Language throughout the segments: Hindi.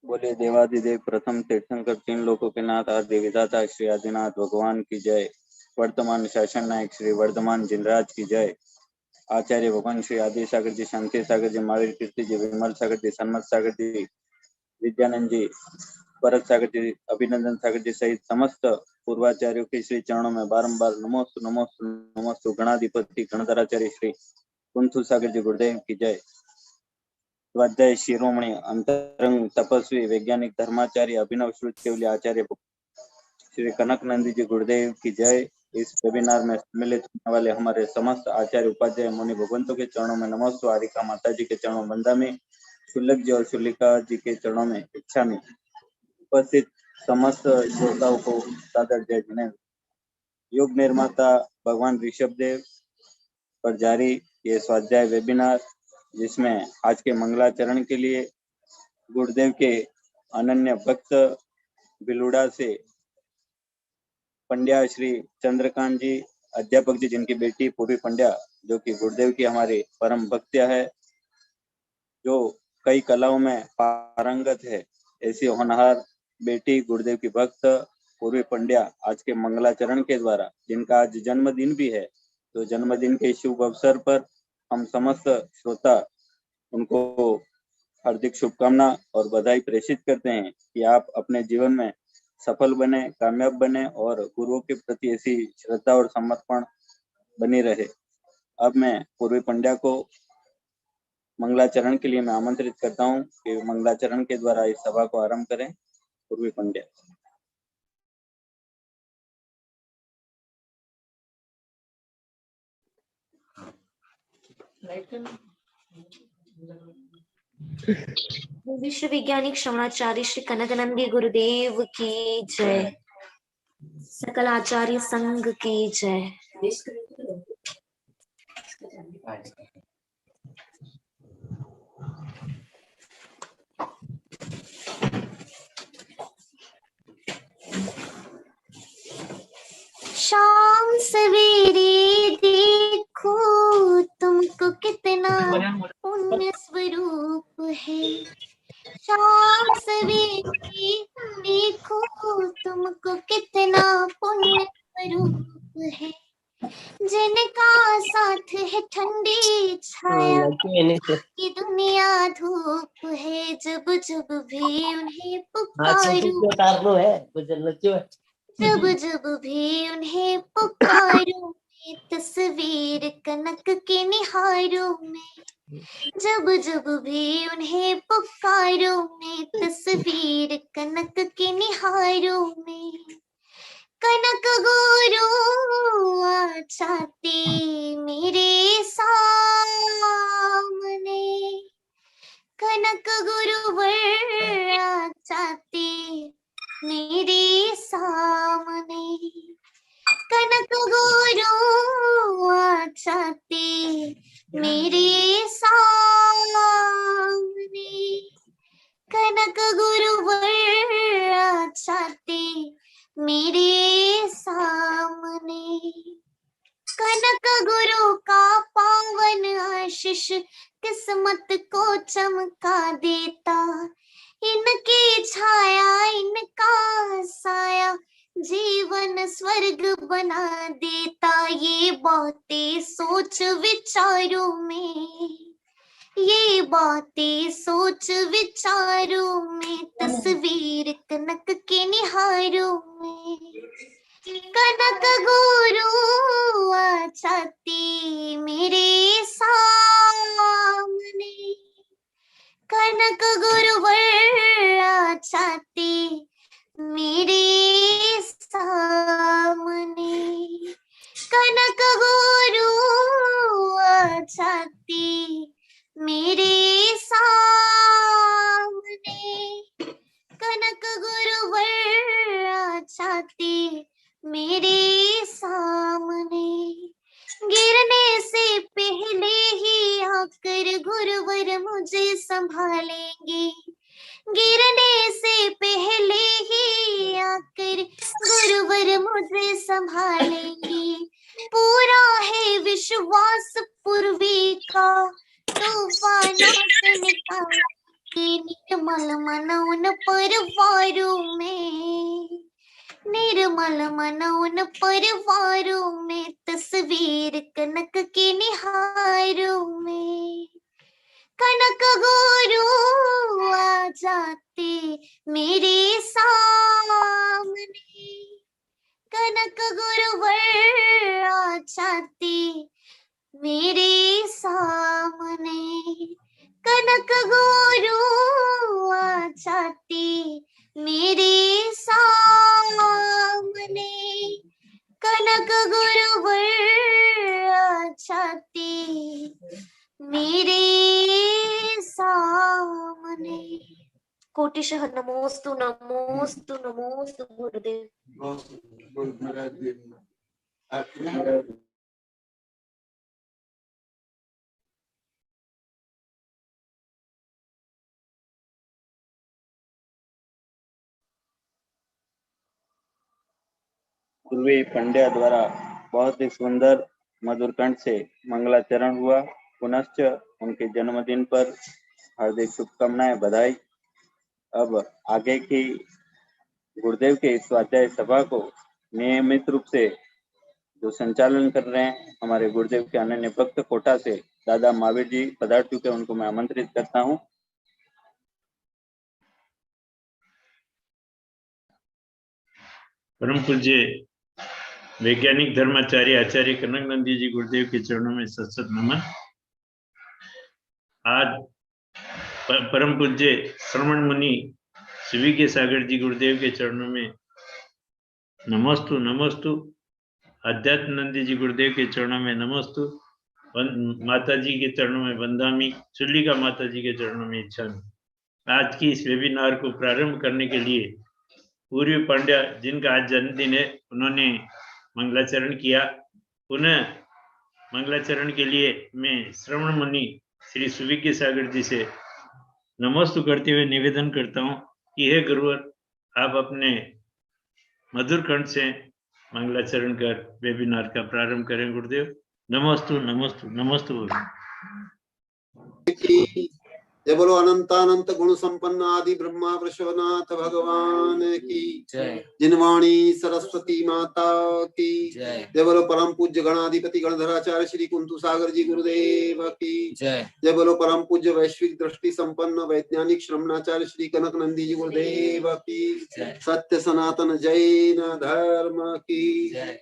बोले देवादिदेव प्रथम तीर्थंकर तीन लोकों के नाथ आदि विधाता श्री आदिनाथ भगवान की जय। वर्तमान शासन नायक श्री वर्धमान जिनराज की जय। आचार्य भगवान श्री आदि सागर जी, शांति सागर जी, महावीर कीर्ति जी, विमल सागर जी, सन्मत सागर जी, विद्यानंद जी, भरत सागर जी, अभिनंदन सागर जी सहित समस्त पूर्वाचार्यों के श्री चरणों में बारंबार नमोस्तु नमोस्तु नमोस्तु। गणाधिपति गणधराचार्य श्री कुंथु सागर जी गुरुदेव की जय। स्वाध्याय शिरोमणि अंतरंग तपस्वी वैज्ञानिक धर्माचार्य अभिनव श्रुत केवली आचार्य श्री कनक नंदी जी गुरुदेव की जय। इस वेबिनार में सम्मिलित होने वाले हमारे समस्त आचार्य उपाध्याय मुनि भगवंतों के चरणों में नमोस्तु। हारिका माता जी के चरणों में बंदामी, शुल्लक जी और शुल्लिका जी के चरणों में इच्छा में उपस्थित समस्त श्रोताओं को सादर जय जिनेन्द्र। योग निर्माता भगवान ऋषभ देव पर जारी ये स्वाध्याय वेबिनार, जिसमें आज के मंगलाचरण के लिए गुरुदेव के अनन्य भक्त बिलुड़ा से पंड्या श्री चंद्रकांत जी, अध्यापक जी जिनकी बेटी पूर्वी पंड्या, जो कि गुरुदेव की हमारी परम भक्त्या है, जो कई कलाओं में पारंगत है, ऐसी होनहार बेटी गुरुदेव की भक्त पूर्वी पंड्या आज के मंगलाचरण के द्वारा, जिनका आज जन्मदिन भी है, तो जन्मदिन के शुभ अवसर पर हम समस्त श्रोता उनको हार्दिक शुभकामना और बधाई प्रेषित करते हैं कि आप अपने जीवन में सफल बने, कामयाब बने और गुरुओं के प्रति ऐसी श्रद्धा और समर्पण बनी रहे। अब मैं पूर्वी पंड्या को मंगलाचरण के लिए मैं आमंत्रित करता हूं कि मंगलाचरण के द्वारा इस सभा को आरंभ करें। पूर्वी पंड्या। विश्व वैज्ञानिक श्रवणाचार्य श्री कनकनंदी गुरुदेव की जय। सकल आचार्य संघ की जय। शाम सवेरे देखो तुमको कितना पुण्य स्वरूप है। शाम सवेरे देखो तुमको कितना पुण्य स्वरूप है। जिनका साथ है ठंडी छाया की दुनिया धूप है। जब जब भी उन्हें पुकारूं, जब जब भी उन्हें पुकारूं, तस्वीर कनक के निहारों में। जब जब भी उन्हें पुकारूं, मैं तस्वीर कनक के निहारों में। कनक गुरु आते मेरे सामने, कनक गुरुवर आते मेरे सामने। कनक गुरु आते मेरे सामने, कनक गुरुवर आते मेरे सामने। कनक गुरु का पावन आशीष किस्मत को चमका देता। इनकी छाया, इनका साया जीवन स्वर्ग बना देता। ये बातें सोच विचारों में, ये बातें सोच विचारों में, तस्वीर कनक के निहारों में। कनक गुरु आते मेरे सामने, कनक गुरुवर आते मेरे सामने। कनक गुरु आते मेरे सामने, कनक गुरुवर आते मेरे सामने। गिरने से पहले ही आकर गुरुवर मुझे संभालेंगे। गिरने से पहले ही आकर गुरुवर मुझे संभालेंगे। पूरा है विश्वास पूर्वी का तूफानों से निकाल निर्मल मन उन परवारों में, निर्मल मन उन परवारों में, तस्वीर कनक के निहारों में। कनक गुरु आ जाते मेरे सामने, कनक गुरुवर आ जाते मेरे सामने, कनक गुरु आ जाते मेरे सामने, कनक गुरुवर आ जाते मेरे सामने। कोटिशः नमोस्तु नमोस्तु नमोस्तु गुरुदेव। पूर्वी पंड्या द्वारा बहुत ही सुंदर मधुर कंठ से मंगलाचरण हुआ। पुनश्च उनके जन्मदिन पर हार्दिक शुभकामनाएं, बधाई। अब आगे की गुरुदेव के स्वाध्याय सभा को नियमित रूप से जो संचालन कर रहे हैं हमारे गुरुदेव के अनन्य भक्त कोटा से दादा महावीर जी पधार चुके, उनको मैं आमंत्रित करता हूं। परम पूज्य वैज्ञानिक धर्माचार्य आचार्य कनक नंदी जी गुरुदेव के चरणों में सत्सत नमन। आज परम पूज्य श्रवण मुनि शिवी के सागर जी गुरुदेव के चरणों में नमस्तु नमस्तु। अध्यात्म नंदी जी गुरुदेव के चरणों में नमस्तु। माता जी के चरणों में वंदामी, चुल्लिका माता जी के चरणों में इच्छामी। आज की इस वेबिनार को प्रारंभ करने के लिए पूर्वी पांड्या जिनका आज जन्मदिन है, उन्होंने मंगलाचरण किया। पुनः मंगलाचरण के लिए मैं श्रवण मुनि श्री सुविज्ञ सागर जी से नमस्तु करते हुए निवेदन करता हूं कि हे गुरुवर, आप अपने मधुर कंठ से मंगलाचरण कर वेबिनार का प्रारंभ करें। गुरुदेव नमस्तु नमस्तु नमस्तु। जय बोलो अनंतानंत गुण संपन्न आदि ब्रह्मा वृषभनाथ भगवान की जय। जिनवाणी सरस्वती माता की जय। जय बोलो परम पूज्य गणाधिपति गणधराचार्य श्री कुंतु सागर जी गुरुदेव की जय। जय बोलो परम पूज्य वैश्विक दृष्टि संपन्न वैज्ञानिक श्रमणाचार्य श्री कनक नंदी जी गुरुदेव की जय। सत्य सनातन जैन धर्म की जय।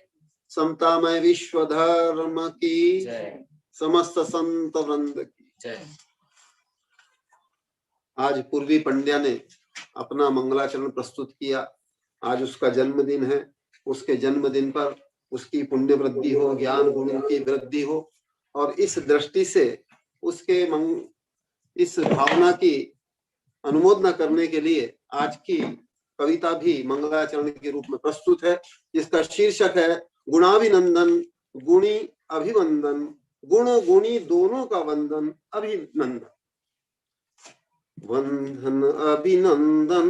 समतामय विश्व धर्म की जय। समस्त संत वृंद की जय। आज पूर्वी पंड्या ने अपना मंगलाचरण प्रस्तुत किया। आज उसका जन्मदिन है। उसके जन्मदिन पर उसकी पुण्य वृद्धि हो, ज्ञान गुण की वृद्धि हो, और इस दृष्टि से उसके इस भावना की अनुमोदना करने के लिए आज की कविता भी मंगलाचरण के रूप में प्रस्तुत है, जिसका शीर्षक है गुणाभिनंदन गुणी अभिवंदन, गुण गुणी दोनों का वंदन अभिनंदन। वंदन अभिनंदन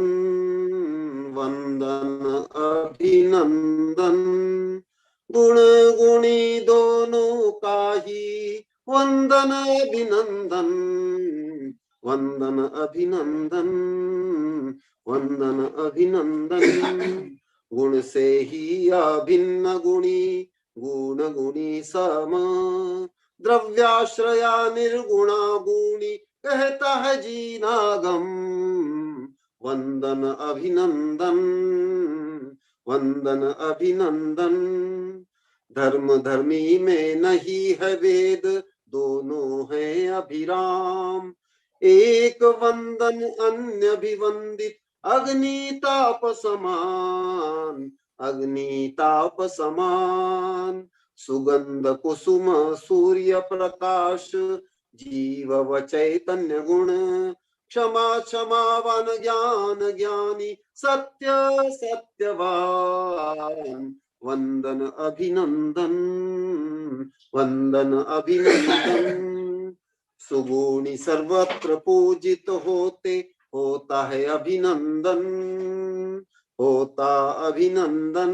वंदन अभिनंदन, गुण गुणी दोनों का ही वंदन अभिनंदन। वंदन अभिनंदन वंदन अभिनंदन, गुण से ही अभिन्न गुणी गुण गुणी सम। द्रव्याश्रया निर्गुणा गुणी कहता है जीनागम। वंदन अभिनंदन वंदन अभिनंदन, धर्म धर्मी में नहीं है भेद, दोनों है अभिराम। एक वंदन अन्य अभिवंदित, अग्नि ताप समान, अग्नि ताप समान। सुगंध कुसुम सूर्य प्रकाश, जीव व चैतन्य गुण। क्षमा क्षमावान ज्ञान ज्ञानी, सत्य सत्यवान। वंदन अभिनंदन वंदन अभिनंदन, सुगुणी सर्वत्र पूजित होते, होता है अभिनंदन, होता अभिनंदन।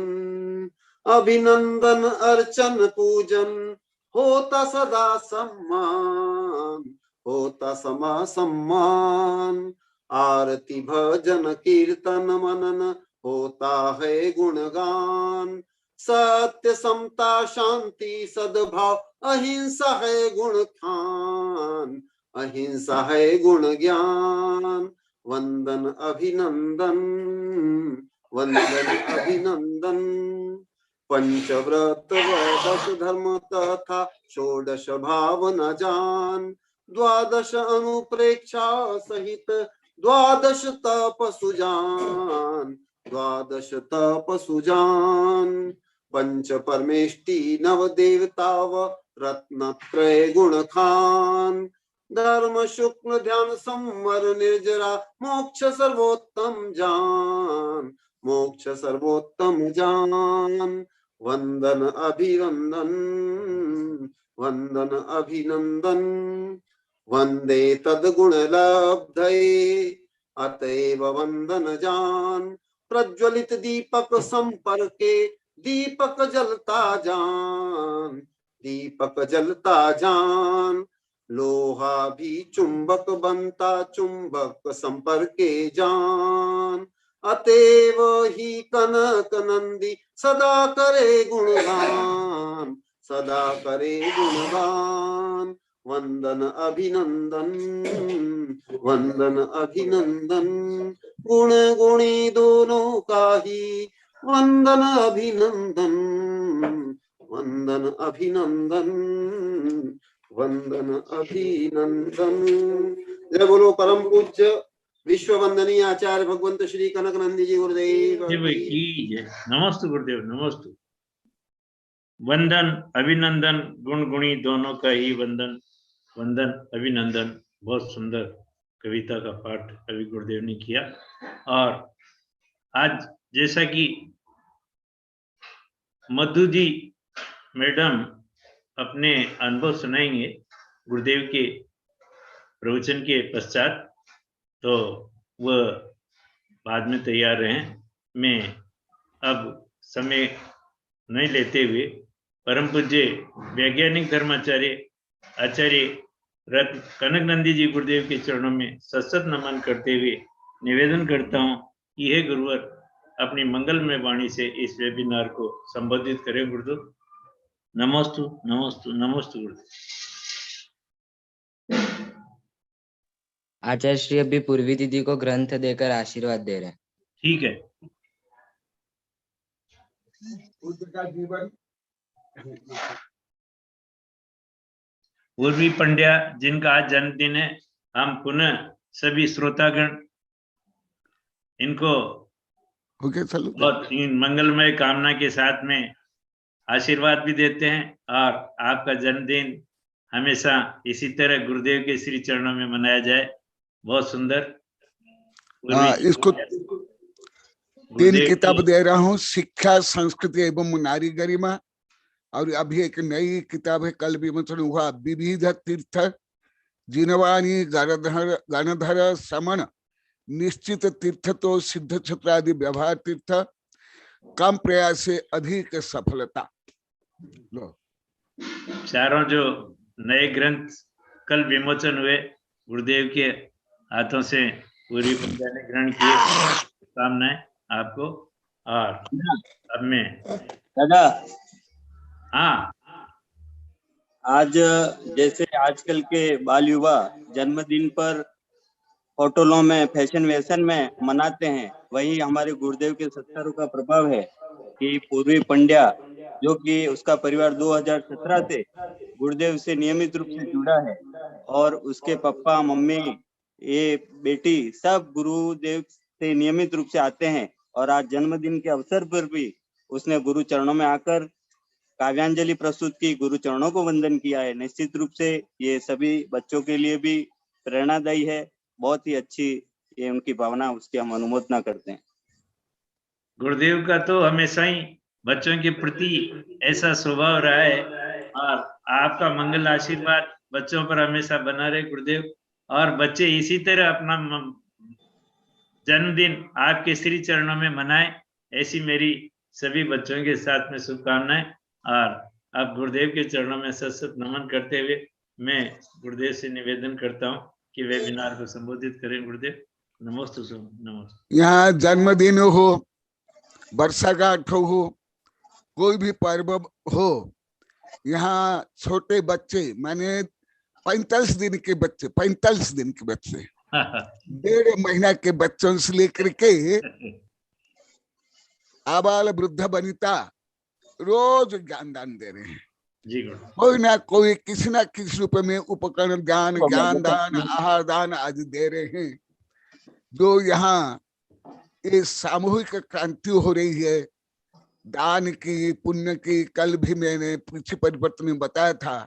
अभिनंदन अर्चन पूजन, होता सदा सम्मान, होता समा सम्मान। आरती भजन कीर्तन मनन होता है गुणगान। सत्य समता शांति सद्भाव अहिंसा है गुण खान। अहिंसा है गुण ज्ञान। वंदन अभिनंदन वंदन अभिनंदन। पंचव्रत व दश धर्म तथा षोडश भावना जान। द्वादश अनुप्रेक्षा सहित द्वादश तप सुजान। द्वादश तप सुजान। पंच परमेष्टि नव देवता व रत्नत्रय गुण खान। धर्म शुक्ल ध्यान संवर निर्जरा मोक्ष सर्वोत्तम जान। मोक्ष सर्वोत्तम जान। वंदन अभिनंदन वंदन अभिनंदन। वंदे तद्गुण लब्धये अतएव वंदन जान। प्रज्वलित दीपक संपर्के दीपक जलता जान। दीपक जलता जान। लोहा भी चुंबक बनता चुंबक संपर्के जान। अतएव ही कनक नंदी सदा करे गुणगान। सदा करे गुणगान। वंदन अभिनंदन वंदन अभिनंदन। गुण गुणी दोनों का ही वंदन अभिनंदन। वंदन अभिनंदन वंदन अभिनंदन। जय बोलो परम पूज्य विश्व वंदनीय आचार्य भगवंत श्री कनक नंदी जी गुरुदेव की जय। नमस्तु गुरुदेव, नमस्तु। वंदन अभिनंदन गुण गुणी दोनों का ही वंदन। वंदन अभिनंदन। बहुत सुंदर कविता का पाठ अभी गुरुदेव ने किया। और आज जैसा कि मधु जी मैडम अपने अनुभव सुनाएंगे गुरुदेव के प्रवचन के पश्चात, तो वह बाद में तैयार रहें। मैं अब समय नहीं लेते हुए परम पूज्य वैज्ञानिक धर्माचार्य आचार्य रत्न कनक नंदी जी गुरुदेव के चरणों में सशत नमन करते हुए निवेदन करता हूँ कि हे गुरुवर अपनी मंगलमय वाणी से इस वेबिनार को संबोधित करें। गुरुदेव नमस्तु नमस्तु नमस्तु। गुरुदेव आचार्य श्री अभी पूर्वी दीदी को ग्रंथ देकर आशीर्वाद दे रहे हैं। ठीक है। पूर्वी पंड्या जिनका आज जन्मदिन है, हम पुनः सभी श्रोतागण इनको बहुत मंगलमय कामना के साथ में आशीर्वाद भी देते हैं। और आपका जन्मदिन हमेशा इसी तरह गुरुदेव के श्री चरणों में मनाया जाए। बहुत सुंदर। इसको 3 किताब दे रहा हूँ, शिक्षा संस्कृति एवं नारी गरिमा। और अभी एक नई किताब है, कल विमोचन हुआ, विविध तीर्थ जिनवाणी गणधर समन निश्चित तीर्थ तो सिद्ध छत्र आदि व्यवहार तीर्थ कम प्रयास से अधिक सफलता। चारों जो नए ग्रंथ कल विमोचन हुए गुरुदेव के हाथों से पूरी पंजा ने ग्रहण किए। शुभकामनाएं आपको। और अब मैं दादा, हाँ, आज जैसे आजकल के बाल युवा जन्मदिन पर होटलों में फैशन वैशन में मनाते हैं, वही हमारे गुरुदेव के सत्कारों का प्रभाव है कि पूर्वी पंड्या जो कि उसका परिवार 2017 से गुरुदेव से नियमित रूप से जुड़ा है और उसके पापा मम्मी ये बेटी सब गुरुदेव से नियमित रूप से आते हैं। और आज जन्मदिन के अवसर पर भी उसने गुरु चरणों में आकर काव्यांजलि प्रस्तुत की, गुरु चरणों को वंदन किया है। निश्चित रूप से ये सभी बच्चों के लिए भी प्रेरणादायी है। बहुत ही अच्छी ये उनकी भावना, उसकी हम अनुमोदना करते हैं। गुरुदेव का तो हमेशा ही बच्चों के प्रति ऐसा स्वभाव रहा है और आपका मंगल आशीर्वाद बच्चों पर हमेशा बना रहे गुरुदेव। और बच्चे इसी तरह अपना जन्मदिन आपके श्री चरणों में मनाएं, ऐसी मेरी सभी बच्चों के साथ में शुभकामनाएं। और अब गुरुदेव के चरणों में सशत नमन करते हुए मैं गुरुदेव से निवेदन करता हूँ कि वेबिनार को संबोधित करें। गुरुदेव नमस्ते। नमस्ते। यहाँ जन्मदिन हो, वर्षगांठ हो, कोई भी पर्व हो, यहाँ छोटे बच्चे, माने 45 दिन के बच्चे, 45 दिन के बच्चे, 1.5 महीना के बच्चों से लेकर के आबाल वृद्ध वनिता रोज ज्ञान दान दे रहे हैं। जी कोई ना कोई किसी ना किसी रूप में उपकरण दान, ज्ञान दान, आहार दान आदि दे रहे हैं। जो यहाँ ये सामूहिक क्रांति हो रही है दान की, पुण्य की, कल भी मैंने पृथ्वी परिवर्तन में बताया था,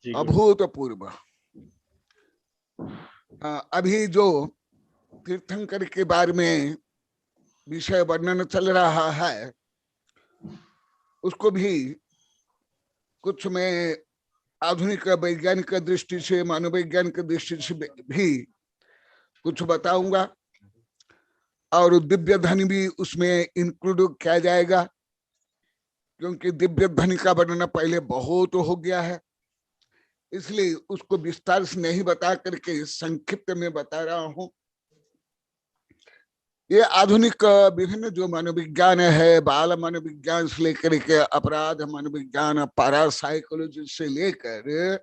अभूतपूर्व। अभी जो तीर्थंकर के बारे में विषय वर्णन चल रहा है, उसको भी कुछ मैं आधुनिक वैज्ञानिक दृष्टि से, मानववैज्ञानिक दृष्टि से भी कुछ बताऊंगा, और दिव्य धन भी उसमें इंक्लूड किया जाएगा, क्योंकि दिव्य धन का वर्णन पहले बहुत हो गया है, इसलिए उसको विस्तार से नहीं बता करके संक्षिप्त में बता रहा हूं। ये आधुनिक विभिन्न जो मनोविज्ञान है, बाल मनोविज्ञान से लेकर के अपराध मनोविज्ञान, पैरासाइकोलॉजी से लेकर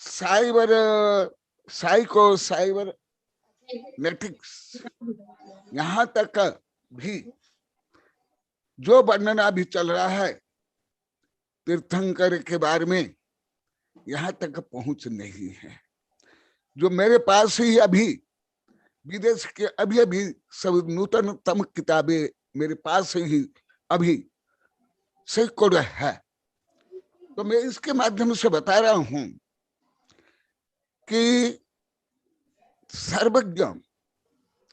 साइबर नेटिक्स, यहाँ तक भी जो वर्णन अभी चल रहा है तीर्थंकर के बारे में, यहाँ तक पहुंच नहीं है। जो मेरे पास ही अभी विदेश के अभी सब नूतनतम किताबें मेरे पास ही अभी सैकड़ों है, तो मैं इसके माध्यम से बता रहा हूं कि सर्वज्ञ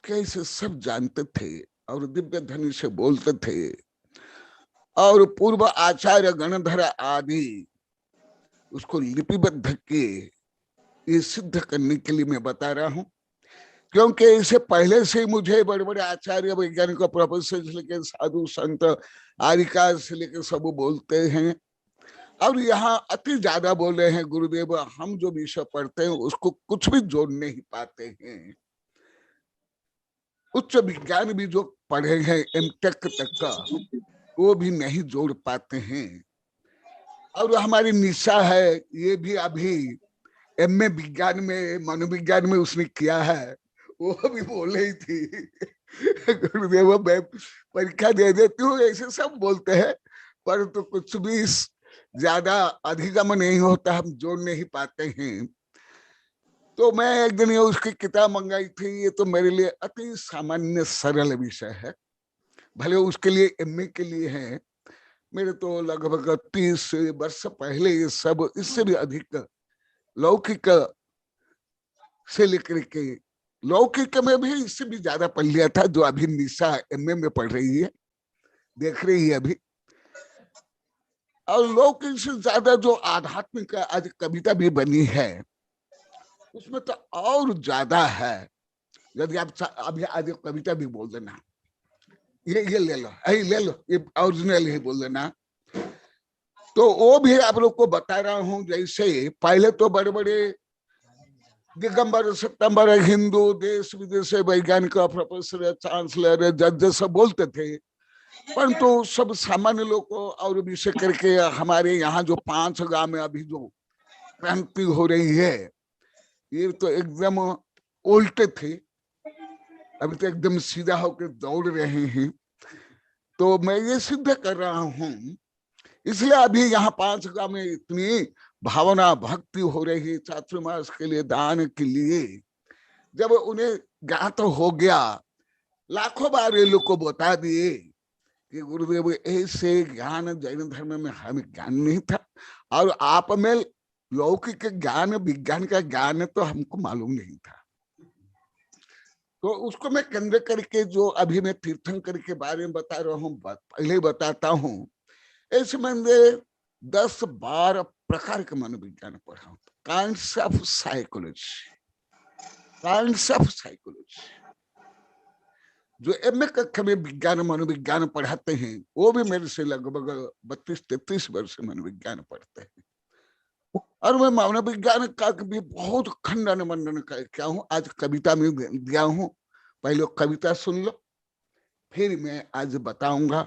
कैसे सब जानते थे और दिव्य ध्वनि से बोलते थे, और पूर्व आचार्य गणधर आदि उसको लिपिबद्ध किए, ये सिद्ध करने के लिए मैं बता रहा हूं। क्योंकि इससे पहले से मुझे बड़े बड़े आचार्य, वैज्ञानिक, प्रोफेसर से लेकर साधु संत आरिका से लेकर सब बोलते हैं, और यहाँ अति ज्यादा बोल रहे हैं गुरुदेव। हम जो विषय पढ़ते हैं उसको कुछ भी जोड़ नहीं पाते हैं। उच्च विज्ञान भी जो पढ़े हैं एमटेक तक का, वो भी नहीं जोड़ पाते हैं। और हमारी निशा है, ये भी अभी एमए विज्ञान में, मनोविज्ञान में उसने किया है, वो भी बोल रही थी गुरुदेव मैं परीक्षा दे देती हूँ, ऐसे सब बोलते हैं, परंतु कुछ भी ज्यादा अधिगम नहीं होता, हम जोड़ नहीं पाते हैं। तो मैं एक दिन ये उसकी किताब मंगाई थी। ये तो मेरे लिए अति सामान्य सरल विषय है, भले उसके लिए एमए के लिए है। मेरे तो लगभग 30 वर्ष पहले ये सब, इससे भी अधिक लौकिक से लेकर के, लौकिक में भी इससे भी ज्यादा पढ़ लिया था, जो अभी निशा एमए में पढ़ रही है, देख रही है अभी। और लौकिक से ज्यादा जो आध्यात्मिक आज कविता भी बनी है, उसमें तो और ज्यादा है। यदि आप अभी आज कविता भी बोल देना, ये ले लो, ले लो, ये ओरिजिनल ही बोल देना, तो वो भी आप लोग को बता रहा हूं। जैसे पहले तो बड़े बड़े दिगंबर सितंबर हिंदू देश विदेश वैज्ञानिक, प्रोफेसर, चांसलर, जज सब बोलते थे, परंतु सब सामान्य लोग को, और विशेष करके हमारे यहाँ जो 5 गांव में अभी जो क्रांति हो रही है, ये तो एकदम उल्टे थे, अभी तो एकदम सीधा होकर दौड़ रहे हैं। तो मैं ये सिद्ध कर रहा हूं, इसलिए अभी यहाँ 5 गांव में इतनी भावना भक्ति हो रही है चातुर्मास के लिए, दान के लिए। जब उन्हें ज्ञात हो गया, लाखों बार ये लोग को बता दिए कि गुरुदेव ऐसे ज्ञान जैन धर्म में हमें ज्ञान नहीं था, और आप में लौकिक ज्ञान, विज्ञान का ज्ञान तो हमको मालूम नहीं था। तो उसको मैं केंद्र करके जो अभी मैं तीर्थंकर के बारे में बता रहा हूँ, पहले बताता हूँ। ऐसे मैंने 10-12 प्रकार के मनोविज्ञान पढ़ा, kinds of psychology, kinds of psychology. जो एमए कक्षा में विज्ञान मनोविज्ञान पढ़ाते हैं, वो भी मेरे से लगभग 32-33 वर्ष मनोविज्ञान पढ़ते हैं। और मैं मानव विज्ञान का भी बहुत खंडन मंडन क्या हूँ, आज कविता में दिया हूँ। पहले कविता सुन लो, फिर मैं आज बताऊंगा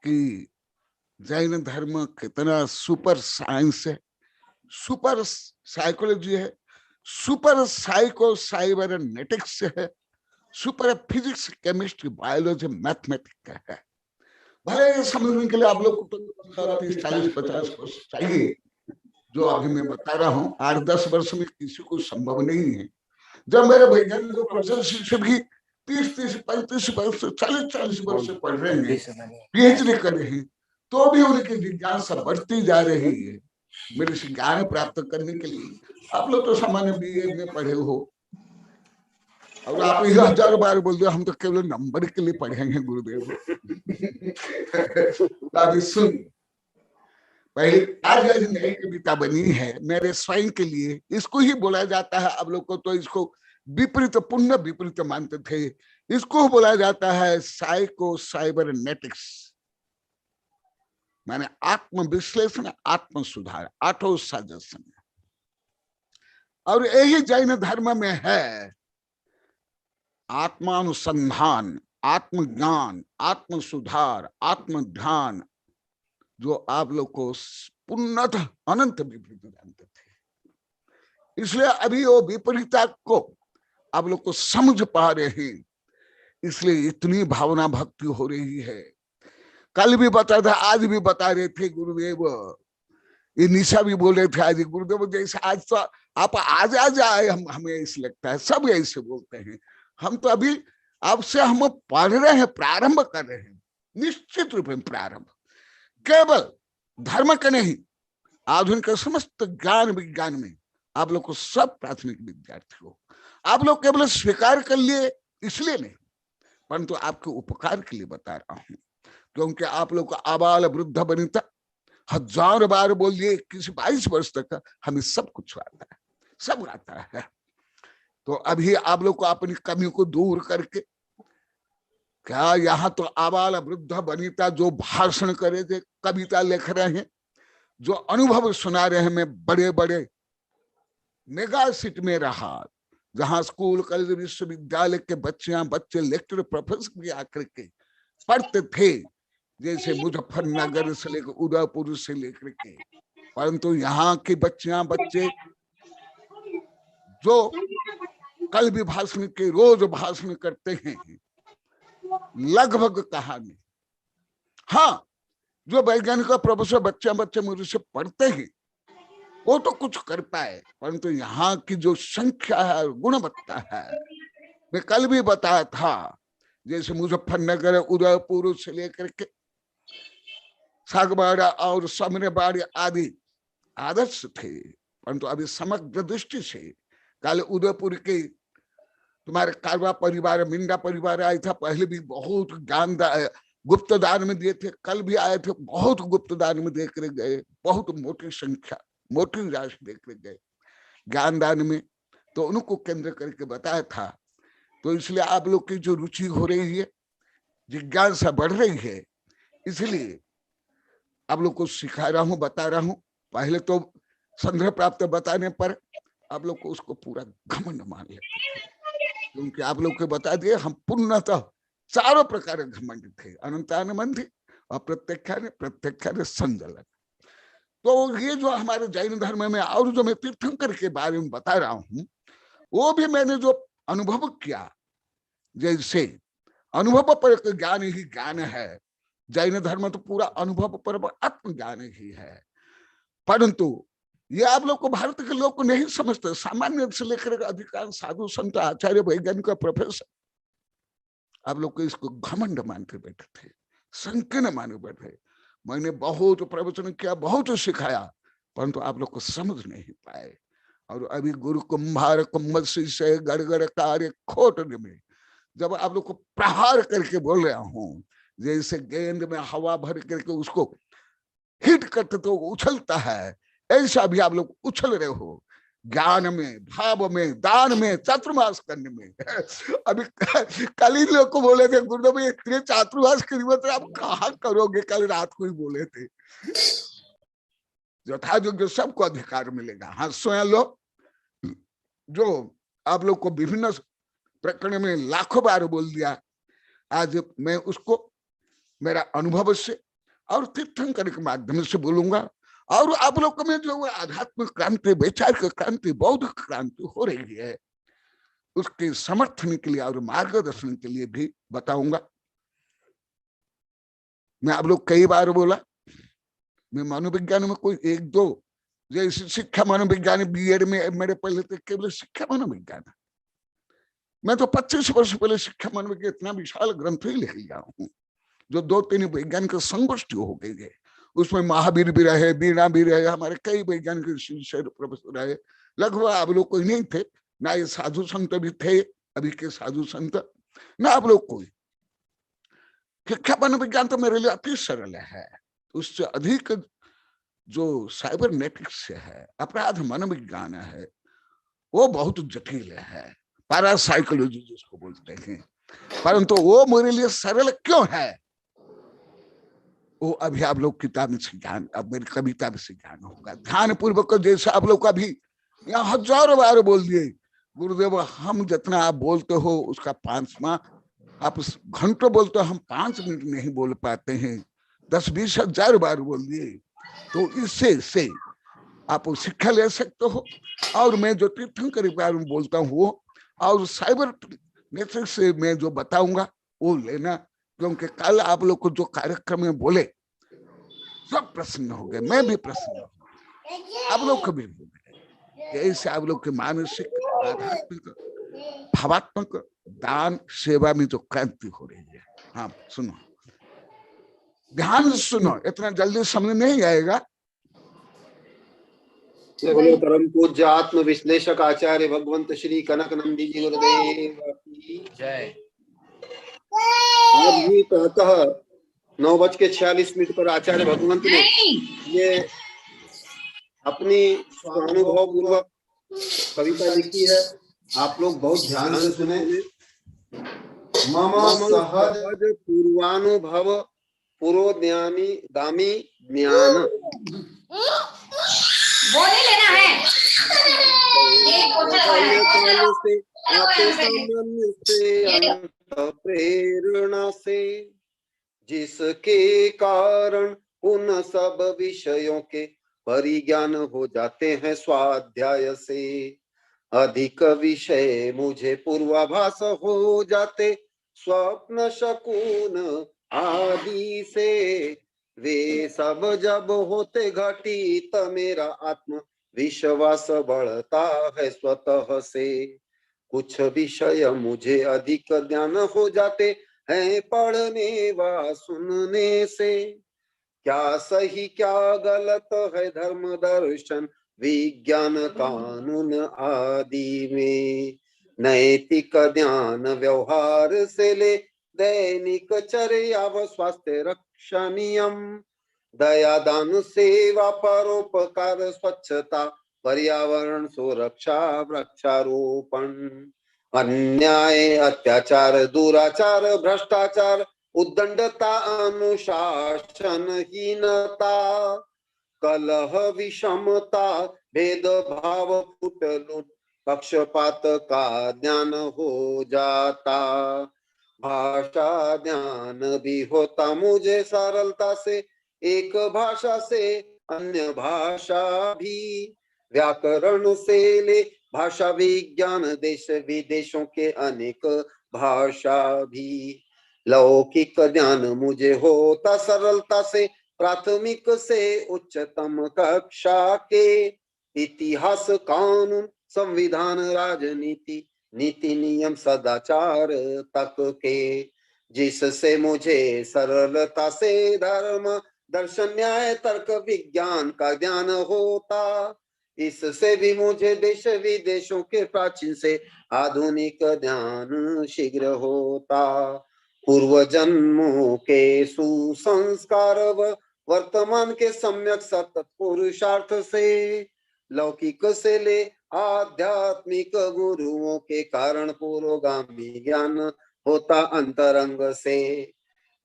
कि जैन धर्म कितना सुपर साइंस है, सुपर साइकोलॉजी है, सुपर साइबरनेटिक्स है, super physics, chemistry, biology, mathematics है। भले ये समझने के लिए आप लोग को तो 30, 40, 50 वर्ष चाहिए, जो अभी मैं बता रहा हूँ 8-10 वर्ष में किसी को संभव नहीं है। जब मेरे वैज्ञानिक प्रोफेसर शिक्षक भी 30, 35 वर्ष, 40 वर्ष पढ़ रहे हैं, पीएचडी कर रहे हैं, तो भी उनकी जिज्ञासा बढ़ती जा रही है मेरे से ज्ञान प्राप्त करने के लिए। आप लोग तो सामान्य बीए में पढ़े हो, और आप 1000 बार बोल दो हम तो केवल नंबर के लिए पढ़ेंगे गुरुदेव। अभी सुन, पहले आज नई कविता बनी है मेरे स्वयं के लिए, इसको ही बोला जाता है। अब लोग को तो इसको विपरीत, पुण्य विपरीत मानते थे। इसको बोला जाता है साइको साइबरनेटिक्स, माने आत्म विश्लेषण, आत्म सुधार, आठों सजेशन। और यही जैन धर्म में है आत्मानुसंधान, आत्मज्ञान, आत्म सुधार, आत्म ध्यान, जो आप लोग को पूर्णतः अनंत विपरीत जानते थे। इसलिए अभी वो विपरीता को आप लोग को समझ पा रहे हैं, इसलिए इतनी भावना भक्ति हो रही है। कल भी बता था, आज भी बता रहे थे गुरुदेव, ये निशा भी बोल रहे थे आज गुरुदेव, जैसे आज तो आप आज आए, हमें ऐसे लगता है, सब ऐसे बोलते हैं। हम तो अभी आपसे हम पढ़ रहे हैं, प्रारंभ कर रहे हैं, निश्चित रूप में प्रारंभ, केवल धर्म का नहीं, आधुनिक समस्त ज्ञान विज्ञान में आप लोग को सब प्राथमिक विद्यार्थी हो। आप लोग केवल स्वीकार कर लिए इसलिए नहीं, परंतु आपके उपकार के लिए बता रहा हूं, क्योंकि आप लोग को आबाल वृद्ध वनिता 1000 बार बोल दिए, 21-22 वर्ष तक हमें सब कुछ आता है, सब आता है। तो अभी आप लोग को अपनी कमी को दूर करके, क्या यहाँ तो आबाल वृद्ध वनिता जो भाषण करे थे, कविता लिख रहे हैं, जो अनुभव सुना रहे हैं, मैं बड़े बड़े मेगा सिटी में रहा, जहां स्कूल कॉलेज विश्वविद्यालय के बच्चे लेक्चर प्रोफेसर भी आकर के पढ़ते थे, जैसे मुजफ्फरनगर से लेकर उदयपुर से लेकर के, परंतु यहाँ के बच्चे जो कल भी भाषण के रोज भाषण करते हैं, लगभग कहानी, हाँ जो वैज्ञानिक प्रोफेसर बच्चे मुझसे पढ़ते हैं वो तो कुछ कर पाए, परंतु यहाँ की जो संख्या है, गुणवत्ता है, मैं कल भी बताया था, जैसे मुजफ्फरनगर उदयपुर से लेकर के सागबाड़ा और समरेबाड़ी आदि आदर्श थे, परंतु अभी समग्र दृष्टि से कल उदयपुर के तुम्हारे कारवा परिवार, मिंडा परिवार आया था, पहले भी बहुत ज्ञान गुप्त दान में दिए थे, कल भी आए थे, बहुत गुप्त दान में दे कर गए, बहुत मोटी संख्या, मोटी राशि दे कर गए ज्ञान दान में, तो उनको केंद्र करके बताया था। तो इसलिए आप लोग की जो रुचि हो रही है, जिज्ञासा बढ़ रही है, इसलिए आप लोग को सिखा रहा हूँ, बता रहा हूँ। पहले तो संग्रह प्राप्त बताने पर आप लोग को उसको पूरा घमंड मान लेते थे, क्योंकि आप लोग को बता दिए हम पूर्णतः चारों प्रकार के घमंड थे, अनंतानुबंधी, अप्रत्यक्षान संजलन। तो ये जो हमारे जैन धर्म में, और जो मैं तीर्थंकर के बारे में बता रहा हूँ, वो भी मैंने जो अनुभव किया, जैसे अनुभव पर ज्ञान ही ज्ञान है, जैन धर्म तो पूरा अनुभव पर आत्मज्ञान ही है, परंतु ये आप लोग को, भारत के लोग को नहीं समझते। सामान्य से लेकर अधिकांश साधु संत आचार्य वैज्ञानिक प्रोफेसर आप लोग को इसको घमंड मान के बैठे थे, संकीर्ण माने बैठे। मैंने बहुत प्रवचन किया, बहुत सिखाया, परंतु आप लोग को समझ नहीं पाए। और अभी गुरु कुंभार कुंभ से गड़गड़ कार्य खोट में जब आप लोग को प्रहार करके बोल रहा हूं, जैसे गेंद में हवा भर करके उसको हिट करते तो उछलता है, ऐसा भी आप लोग उछल रहे हो, ज्ञान में, भाव में, दान में, चातुर्मास करने में। अभी कल ही लोग को बोले थे गुरुदेव इतने चातुर्मास की कीमत आप कहाँ करोगे, कल रात को ही बोले थे। यथायोग्य सबको अधिकार मिलेगा। हाँ स्वयं लो, जो आप लोग को विभिन्न प्रकरण में लाखों बार बोल दिया, आज मैं उसको मेरा अनुभव से और तीर्थंकर के माध्यम से बोलूंगा। और आप लोग में जो आध्यात्मिक क्रांति, वैचारिक क्रांति, बौद्ध क्रांति हो रही है, उसके समर्थन के लिए और मार्गदर्शन के लिए भी बताऊंगा। मैं आप लोग कई बार बोला, मैं मनोविज्ञान में कोई एक दो, जैसे शिक्षा मनोविज्ञान बीएड में मेरे पहले तो केवल शिक्षा मनोविज्ञान, मैं तो 25 वर्ष पहले शिक्षा मनोविज्ञान इतना विशाल ग्रंथ ही लिख लिया हूँ, जो 2-3 वैज्ञानिक संगोष्ठी हो गई है। उसमें महावीर भी रहे, बीणा भी रहे, हमारे कई वैज्ञानिक प्रोफेसर रहे। लगभग आप लोग कोई नहीं थे, ना ये साधु संत भी थे अभी के साधु संत, ना आप लोग कोई। शिक्षा मनोविज्ञान तो मेरे लिए अति सरल है। उससे अधिक जो साइबरनेटिक्स है, अपराध मनोविज्ञान है, वो बहुत जटिल है, पैरासाइकोलॉजी जिसको बोलते हैं। परंतु वो मेरे लिए सरल क्यों है, वो अभी आप लोग किताब में से ज्ञान, अब मेरी कविता में से ज्ञान होगा। ध्यान पूर्वक, जैसे आप लोग का भी यहाँ हजारों बार बोल दिए, गुरुदेव हम जितना आप बोलते हो उसका 5वां, आप घंटों बोलते हो, हम 5 मिनट नहीं बोल पाते हैं, 10-20 हजार बार बोल दिए। तो इससे से आप शिक्षा ले सकते हो। और मैं जो तीर्थंकर के बारे में बोलता हूँ और साइबर नेटवर्क से मैं जो बताऊंगा वो लेना, क्योंकि कल आप लोग को जो कार्यक्रम में बोले सब प्रसन्न हो गए, मैं भी प्रसन्न हो गया, आप लोग को भी हो गए। ऐसे आप लोग के मानसिक, आध्यात्मिक, भावात्मक दान सेवा में जो क्रांति हो रही है। हाँ सुनो, ध्यान से सुनो, इतना जल्दी समझ नहीं आएगा। परम पूज्य आत्म विश्लेषक आचार्य भगवंत श्री कनक नंदी जी गुरुदेव की जय। आज भी प्रातः 9:46 पर आचार्य भगवंत ने ये अपनी स्वानुभव पूर्वक कविता लिखी है। आप लोग बहुत ध्यान से सुने। मम सहज पूर्वानुभव पुरोज्ञानी गामी ज्ञान, बोले लेना है। से आते सामान्य से अंत प्रेरणा से, जिसके कारण उन सब विषयों के परिज्ञान हो जाते हैं स्वाध्याय से। अधिक विषय मुझे पूर्वाभास हो जाते स्वप्न शकुन आदि से। वे सब जब होते घटित मेरा आत्म विश्वास बढ़ता है स्वतः से। कुछ विषय मुझे अधिक ज्ञान हो जाते हैं पढ़ने व सुनने से। क्या सही क्या गलत है धर्म दर्शन विज्ञान कानून आदि में। नैतिक ज्ञान व्यवहार से ले दैनिक चर्या व स्वास्थ्य रक्षा नियम। दया दान सेवा परोपकार स्वच्छता पर्यावरण सुरक्षा वृक्षारोपण। अन्याय अत्याचार दुराचार भ्रष्टाचार उद्दंडता अनुशासनहीनता कलह विषमता भेदभाव फूट लूट पक्षपात का ज्ञान हो जाता। भाषा ज्ञान भी होता मुझे सरलता से, एक भाषा से अन्य भाषा भी। व्याकरण से ले भाषा विज्ञान देश विदेशों के अनेक भाषा भी। लौकिक ज्ञान मुझे होता सरलता से, प्राथमिक से उच्चतम कक्षा के। इतिहास कानून संविधान राजनीति नीति नियम सदाचार तक के। जिससे मुझे सरलता से धर्म दर्शन न्याय तर्क विज्ञान का ज्ञान होता। इससे भी मुझे देश विदेशों के प्राचीन से आधुनिक ज्ञान शीघ्र होता। पूर्व जन्मों के सुसंस्कार व वर्तमान के सम्यक सतत पुरुषार्थ से। लौकिक से ले आध्यात्मिक गुरुओं के कारण पुरोगामी ज्ञान होता अंतरंग से।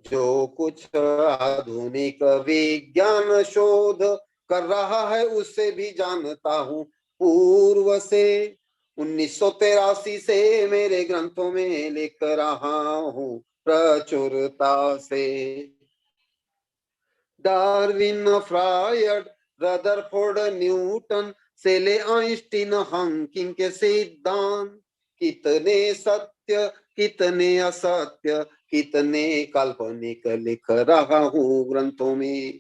जो कुछ आधुनिक विज्ञान शोध कर रहा है उससे भी जानता हूँ पूर्व से। 1983 से मेरे ग्रंथों में लिख रहा हूँ प्रचुरता से। डार्विन, फ्रायड, रदरफोर्ड, न्यूटन से ले आइंस्टीन, हॉकिंग के सिद्धांत, कितने सत्य कितने असत्य कितने काल्पनिक लिख रहा हूँ ग्रंथों में।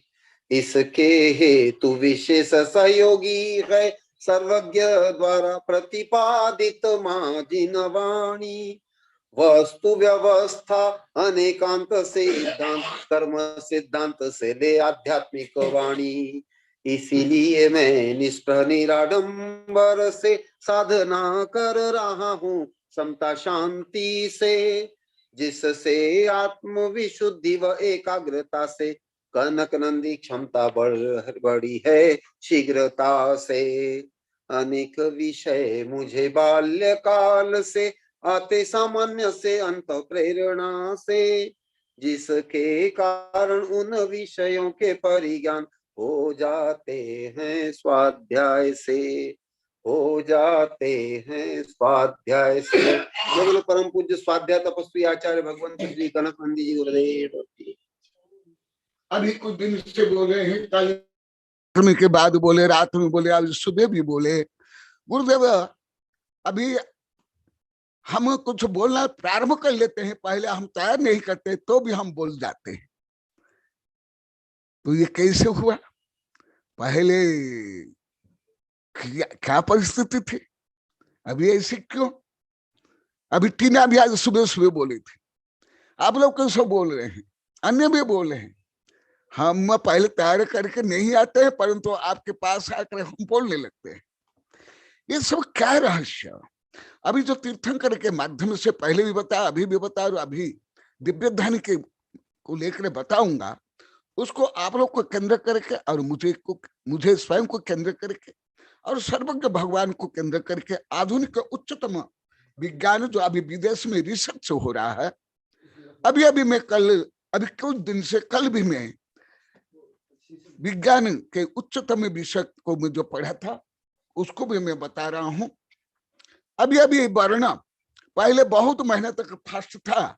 इसके हेतु विशेष सहयोगी है सर्वज्ञ द्वारा प्रतिपादित माजिन वाणी। वस्तु व्यवस्था अनेकांत सिद्धांत, कर्म सिद्धांत से ले आध्यात्मिक वाणी। इसीलिए मैं निष्ठा निराडंबर से साधना कर रहा हूँ समता शांति से, जिससे आत्म विशुद्धि व एकाग्रता से कनक नंदी क्षमता बढ़ी है शीघ्रता से। अनेक विषय मुझे बाल्यकाल से आते सामान्य से अंत प्रेरणा से, जिसके कारण उन विषयों के परिज्ञान हो जाते हैं स्वाध्याय से, हो जाते हैं स्वाध्याय से। जय बोलो परम पूज्य स्वाध्याय तपस्वी आचार्य भगवंत श्री कनक नंदी जी गुरुदेव। अभी कुछ दिन से बोल रहे हैं, कल के बाद बोले, रात में बोले, आज सुबह भी बोले। गुरुदेव अभी हम कुछ बोलना प्रारंभ कर लेते हैं, पहले हम तैयार नहीं करते तो भी हम बोल जाते हैं। तो ये कैसे हुआ? पहले क्या परिस्थिति थी, अभी ऐसे क्यों? अभी टीना भी आज सुबह सुबह बोली थी, आप लोग कैसे बोल रहे हैं, अन्य भी बोल रहे हैं। हम पहले तैयार करके नहीं आते हैं, परंतु आपके पास आकर हम बोलने लगते हैं। ये सब क्या रहस्य? अभी जो तीर्थंकर के माध्यम से पहले भी बताया, अभी भी बता, और अभी दिव्य ध्यान के को लेकर बताऊंगा, उसको आप लोग को केंद्र करके और मुझे स्वयं को केंद्र करके और सर्वज्ञ भगवान को केंद्र करके आधुनिक उच्चतम विज्ञान जो अभी विदेश में रिसर्च हो रहा है। अभी मैं अभी कुछ दिन से कल भी मैं विज्ञान के उच्चतम विषय को मैं जो पढ़ा था उसको भी मैं बता रहा हूं। अभी वर्ण पहले बहुत महीने तक फर्स्ट था,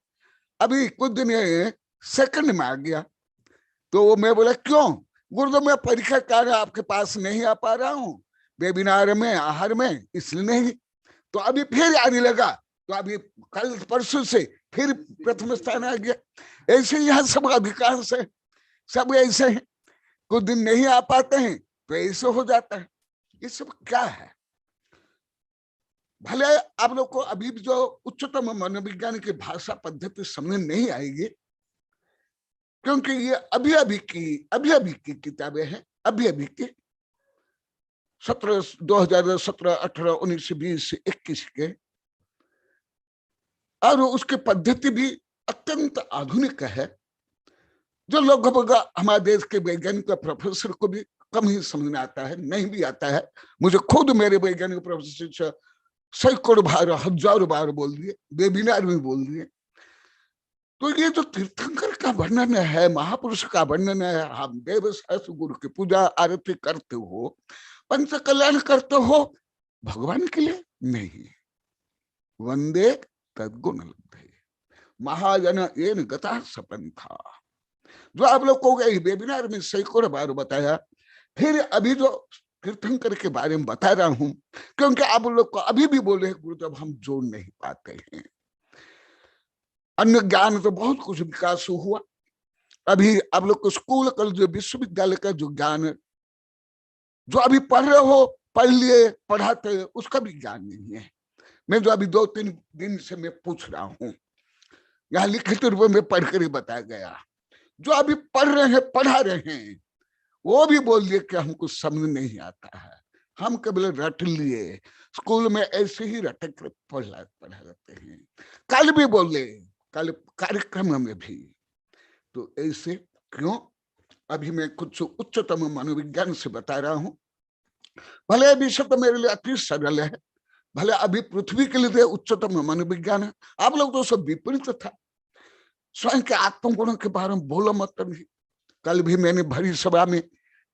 अभी कुछ दिन सेकंड में आ गया। तो मैं बोला क्यों गुरुदेव, मैं परीक्षा कार्य आपके पास नहीं आ पा रहा हूँ, वेबिनार में आहार में, इसलिए नहीं। तो अभी फिर आने लगा, तो अभी कल परसों से फिर प्रथम स्थान आ गया। ऐसे यहाँ सब अधिकांश है, सब ऐसे हैं, कुछ दिन नहीं आ पाते हैं तो ऐसे हो जाता है। ये सब क्या है? भले आप लोग को अभी जो उच्चतम मनोविज्ञान की भाषा पद्धति समझ नहीं आएगी, क्योंकि ये अभी की किताबें हैं, अभी की 2017, 18, 19, 20, 21 के, और उसकी पद्धति भी अत्यंत आधुनिक है, जो लगभग हमारे देश के वैज्ञानिक प्रोफेसर को भी कम ही समझ में आता है, नहीं भी आता है। मुझे खुद मेरे वैज्ञानिक प्रोफेसर सैकड़ों बार, हजारों बार बोल दिए, वेबिनार में बोल दिए। तो ये जो तीर्थंकर का वर्णन है, महापुरुष का वर्णन है, हम देव सहस्त्र गुरु की पूजा आरती करते हो, पंच कल्याण करते हो, भगवान के लिए नहीं। वंदे तद्गुण लब्धे महाजन येन गता सपंथा, जो आप लोग को वेबिनार में सैकड़ों बार बताया। फिर अभी जो तीर्थंकर के बारे में बता रहा हूं, क्योंकि आप लोग को अभी भी बोले गुरुदेव हम जोड़ नहीं पाते हैं। अन्य ज्ञान तो बहुत कुछ विकास हुआ, अभी आप लोग को स्कूल कॉलेज विश्वविद्यालय का जो ज्ञान जो अभी पढ़ रहे हो, पढ़ लिए, पढ़ाते, उसका भी ज्ञान नहीं है। मैं जो अभी 2-3 दिन से मैं पूछ रहा हूँ, यहाँ लिखित रूप में पढ़ कर ही बताया गया। जो अभी पढ़ रहे हैं, पढ़ा रहे हैं, वो भी बोल दिए कि हमको समझ नहीं आता है, हम केवल रट लिए, स्कूल में ऐसे ही रट कर पढ़ाते हैं। कल भी बोले, कल कार्यक्रम में भी। तो ऐसे क्यों? अभी मैं कुछ उच्चतम मनोविज्ञान से बता रहा हूं। भले विषय तो मेरे लिए अति सरल है, भले अभी पृथ्वी के लिए उच्चतम मनोविज्ञान है, आप लोग तो सब विपरीत था। स्वयं के आत्मगुणों के बारे में बोलो मत नहीं। कल भी मैंने भरी सभा में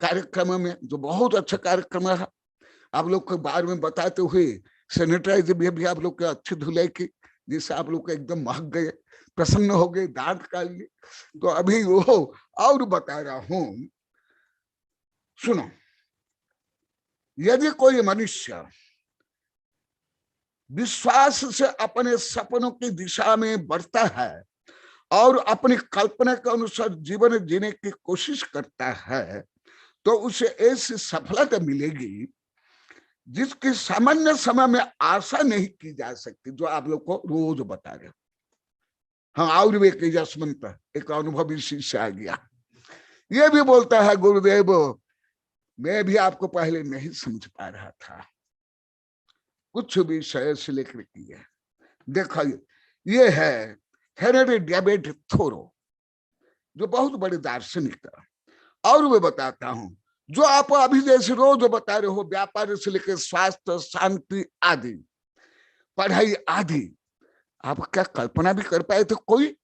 कार्यक्रम में, जो बहुत अच्छा कार्यक्रम है। आप लोग को बार में बताते हुए सैनिटाइजर भी आप लोग के अच्छी धुलाई की, जिससे आप लोग को एकदम महक गए, प्रसन्न हो गए, दांत काट लिए। तो अभी वो और बता रहा हूं, सुनो। यदि कोई मनुष्य विश्वास से अपने सपनों की दिशा में बढ़ता है और अपनी कल्पना के अनुसार जीवन जीने की कोशिश करता है, तो उसे ऐसी सफलता मिलेगी जिसकी सामान्य समय में आशा नहीं की जा सकती, जो आप लोग को रोज बता रहे। हाँ, और भी एक जसमंत, एक अनुभवी शिष्य आ गया, ये भी बोलता है, गुरुदेव मैं भी आपको पहले नहीं समझ पा रहा था, कुछ भी विषय से लेकर की है। देखो ये है हेनरी डेविड थोरो, जो बहुत बड़े दार्शनिक है। और मैं बताता हूं, जो आप अभी जैसे रोज बता रहे हो, व्यापार से लेकर स्वास्थ्य, शांति आदि, पढ़ाई आदि, आप क्या कल्पना भी कर पाए थे? कोई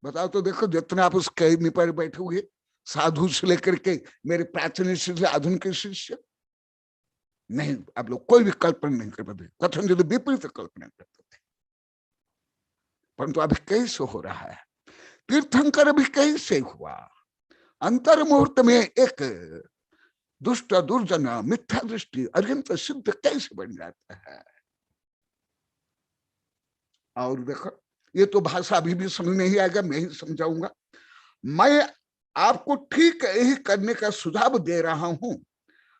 बताओ तो देखो, जितना आप उस कैद पर बैठे हुए, साधु से लेकर के मेरे प्राचीन शिष्य, आधुनिक शिष्य, नहीं, आप लोग कोई भी कल्पना नहीं कर पाते, कथन जो विपरीत कल्पना करते थे। परंतु अभी कैसे हो रहा है? तीर्थंकर भी कैसे हुआ? अंतर मुहूर्त में एक दुष्ट, दुर्जन, मिथ्या दृष्टि, अत्यंत सिद्ध कैसे बन जाता है। और देखो, ये तो भाषा अभी भी समझ नहीं आएगा, मैं ही समझाऊंगा। मैं आपको ठीक यही करने का सुझाव दे रहा हूं।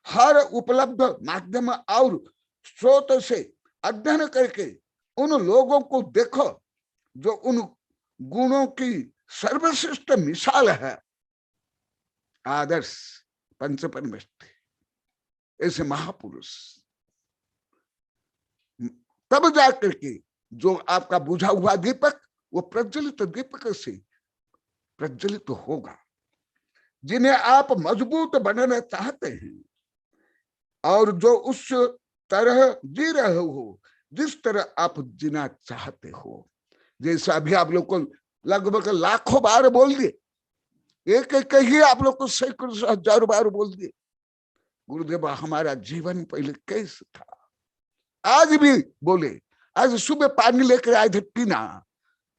हर उपलब्ध माध्यम और स्रोत से अध्ययन करके उन लोगों को देखो जो उन गुणों की सर्वश्रेष्ठ मिसाल है। आदर्श, पंचपरमेष्ठ, ऐसे महापुरुष, तब जाकर के जो आपका बुझा हुआ दीपक, वो प्रज्वलित दीपक से प्रज्वलित होगा। जिन्हें आप मजबूत बनाना चाहते हैं और जो उस तरह जी रहे हो जिस तरह आप जीना चाहते हो, जैसे अभी आप लोग को लगभग लाखों बार बोल दिए, एक एक ही आप लोग को सैकड़ों हजारों बार बोल दिए, गुरुदेव हमारा जीवन पहले कैसे था। आज भी बोले, आज सुबह पानी लेकर आए थे पीना,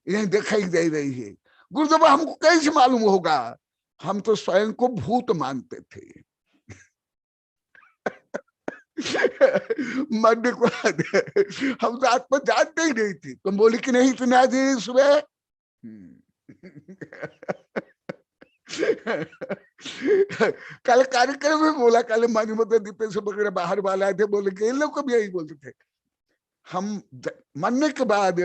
यही दिखाई दे रही है। गुरुदेव हमको कैसे मालूम होगा? हम तो स्वयं को भूत मानते थे। मरने को हम तो आत्मा जानते ही नहीं थी। तुम बोली कि नहीं तुमने आज सुबह कल कार्यक्रम में बोला, कल मान्यमता दीपेश वगैरह बाहर वाले आए थे, बोले कि इन लोग को भी यही बोलते थे, हम मरने के बाद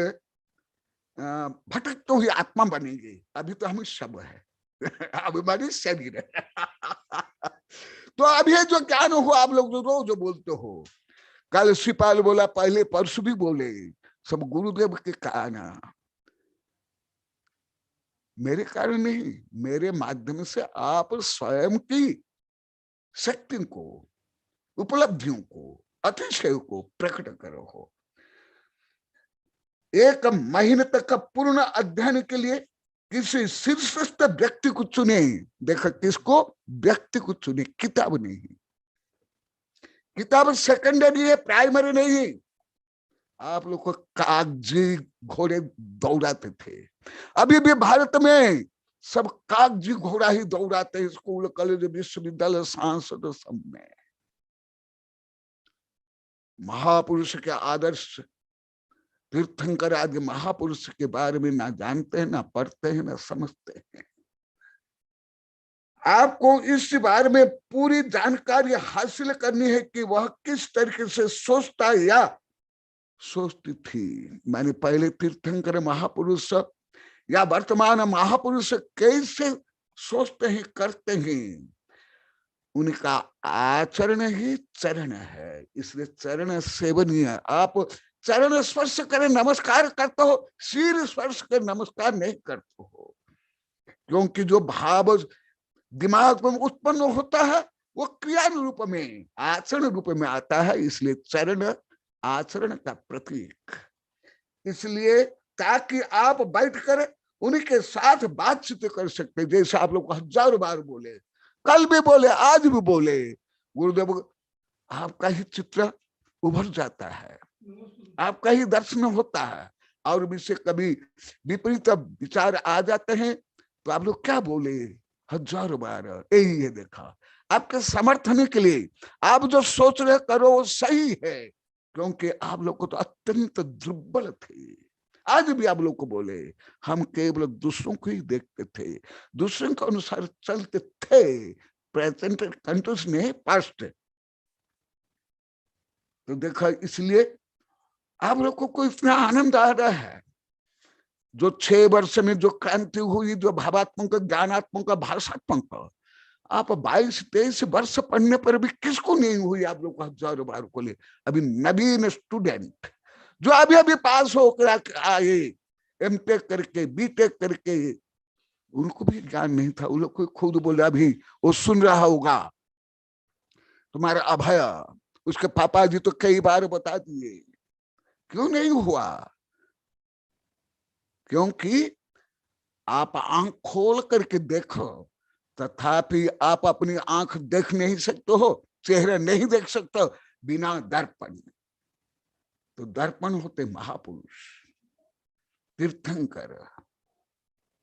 भटकते हुए आत्मा बनेंगे, अभी तो हम सब है, अभी हमारी शरीर है। तो अभी जो ज्ञान हो, आप लोग जो रोज बोलते हो, कल शिपाल बोला, पहले परसों भी बोले, सब गुरुदेव के कारण, मेरे कारण नहीं, मेरे माध्यम से आप स्वयं की शक्ति को, उपलब्धियों को, अतिशय को प्रकट करो हो। एक महीने तक का पूर्ण अध्ययन के लिए किसी शीर्षस्थ व्यक्ति को चुने। देखो किसको? व्यक्ति को चुने, किताब नहीं। किताब सेकेंडरी है, प्राइमरी नहीं। आप लोग को कागजी घोड़े दौड़ाते थे, अभी भी भारत में सब कागजी घोड़ा ही दौड़ाते हैं, स्कूल, कॉलेज, विश्वविद्यालय, सांसद, सब में। महापुरुष के आदर्श, तीर्थंकर आदि महापुरुष के बारे में ना जानते हैं, ना पढ़ते हैं, ना समझते हैं। आपको इस बारे में पूरी जानकारी हासिल करनी है कि वह किस तरीके से सोचता या सोचती थी। मैंने पहले तीर्थंकर महापुरुष या वर्तमान महापुरुष कैसे सोचते हैं, करते हैं, उनका आचरण ही चरण है, इसलिए चरण सेवनीय। आप चरण स्पर्श करें नमस्कार करते हो, सिर स्पर्श कर नमस्कार नहीं करते हो, क्योंकि जो भाव दिमाग में उत्पन्न होता है वो क्रिया रूप में, आचरण रूप में आता है। इसलिए चरण आचरण का प्रतीक, इसलिए ताकि आप बैठकर उनके साथ बातचीत कर सकते। जैसे आप लोग हजारों बार बोले, कल भी बोले, आज भी बोले, गुरुदेव आपका ही चित्र उभर जाता है, आपका ही दर्शन होता है, और भी से कभी विपरीत विचार आ जाते हैं तो आप लोग क्या बोले, हजारों बार यही है, देखा आपके समर्थन के लिए आप जो सोच रहे करो वो सही है, क्योंकि आप लोग को तो अत्यंत दुर्बल थे। आज भी आप लोग को बोले हम केवल दूसरों को ही देखते थे, दूसरों के अनुसार चलते थे, प्रेजेंट कंट्रोस नहीं पास्ट। तो देखा, इसलिए आप लोग को इतना आनंद आ रहा है। जो 6 वर्ष में जो क्रांति हुई, जो भावात्मक, ज्ञानात्मक, भाषात्मक, आप 22-23 वर्ष पढ़ने पर भी किसको नहीं हुई आप लोग को हजारों बार को ले। अभी नवीन स्टूडेंट जो अभी अभी पास होकर आए, एमटेक करके, बीटेक करके, उनको भी ज्ञान नहीं था। उन लोग को खुद बोले, अभी वो सुन रहा होगा तुम्हारा अभय, उसके पापा जी तो कई बार बता दिए, क्यों नहीं हुआ? क्योंकि आप आंख खोल करके देखो, तथापि आप अपनी आंख देख नहीं सकते हो, चेहरा नहीं देख सकते हो बिना दर्पण। तो दर्पण होते महापुरुष, तीर्थंकर,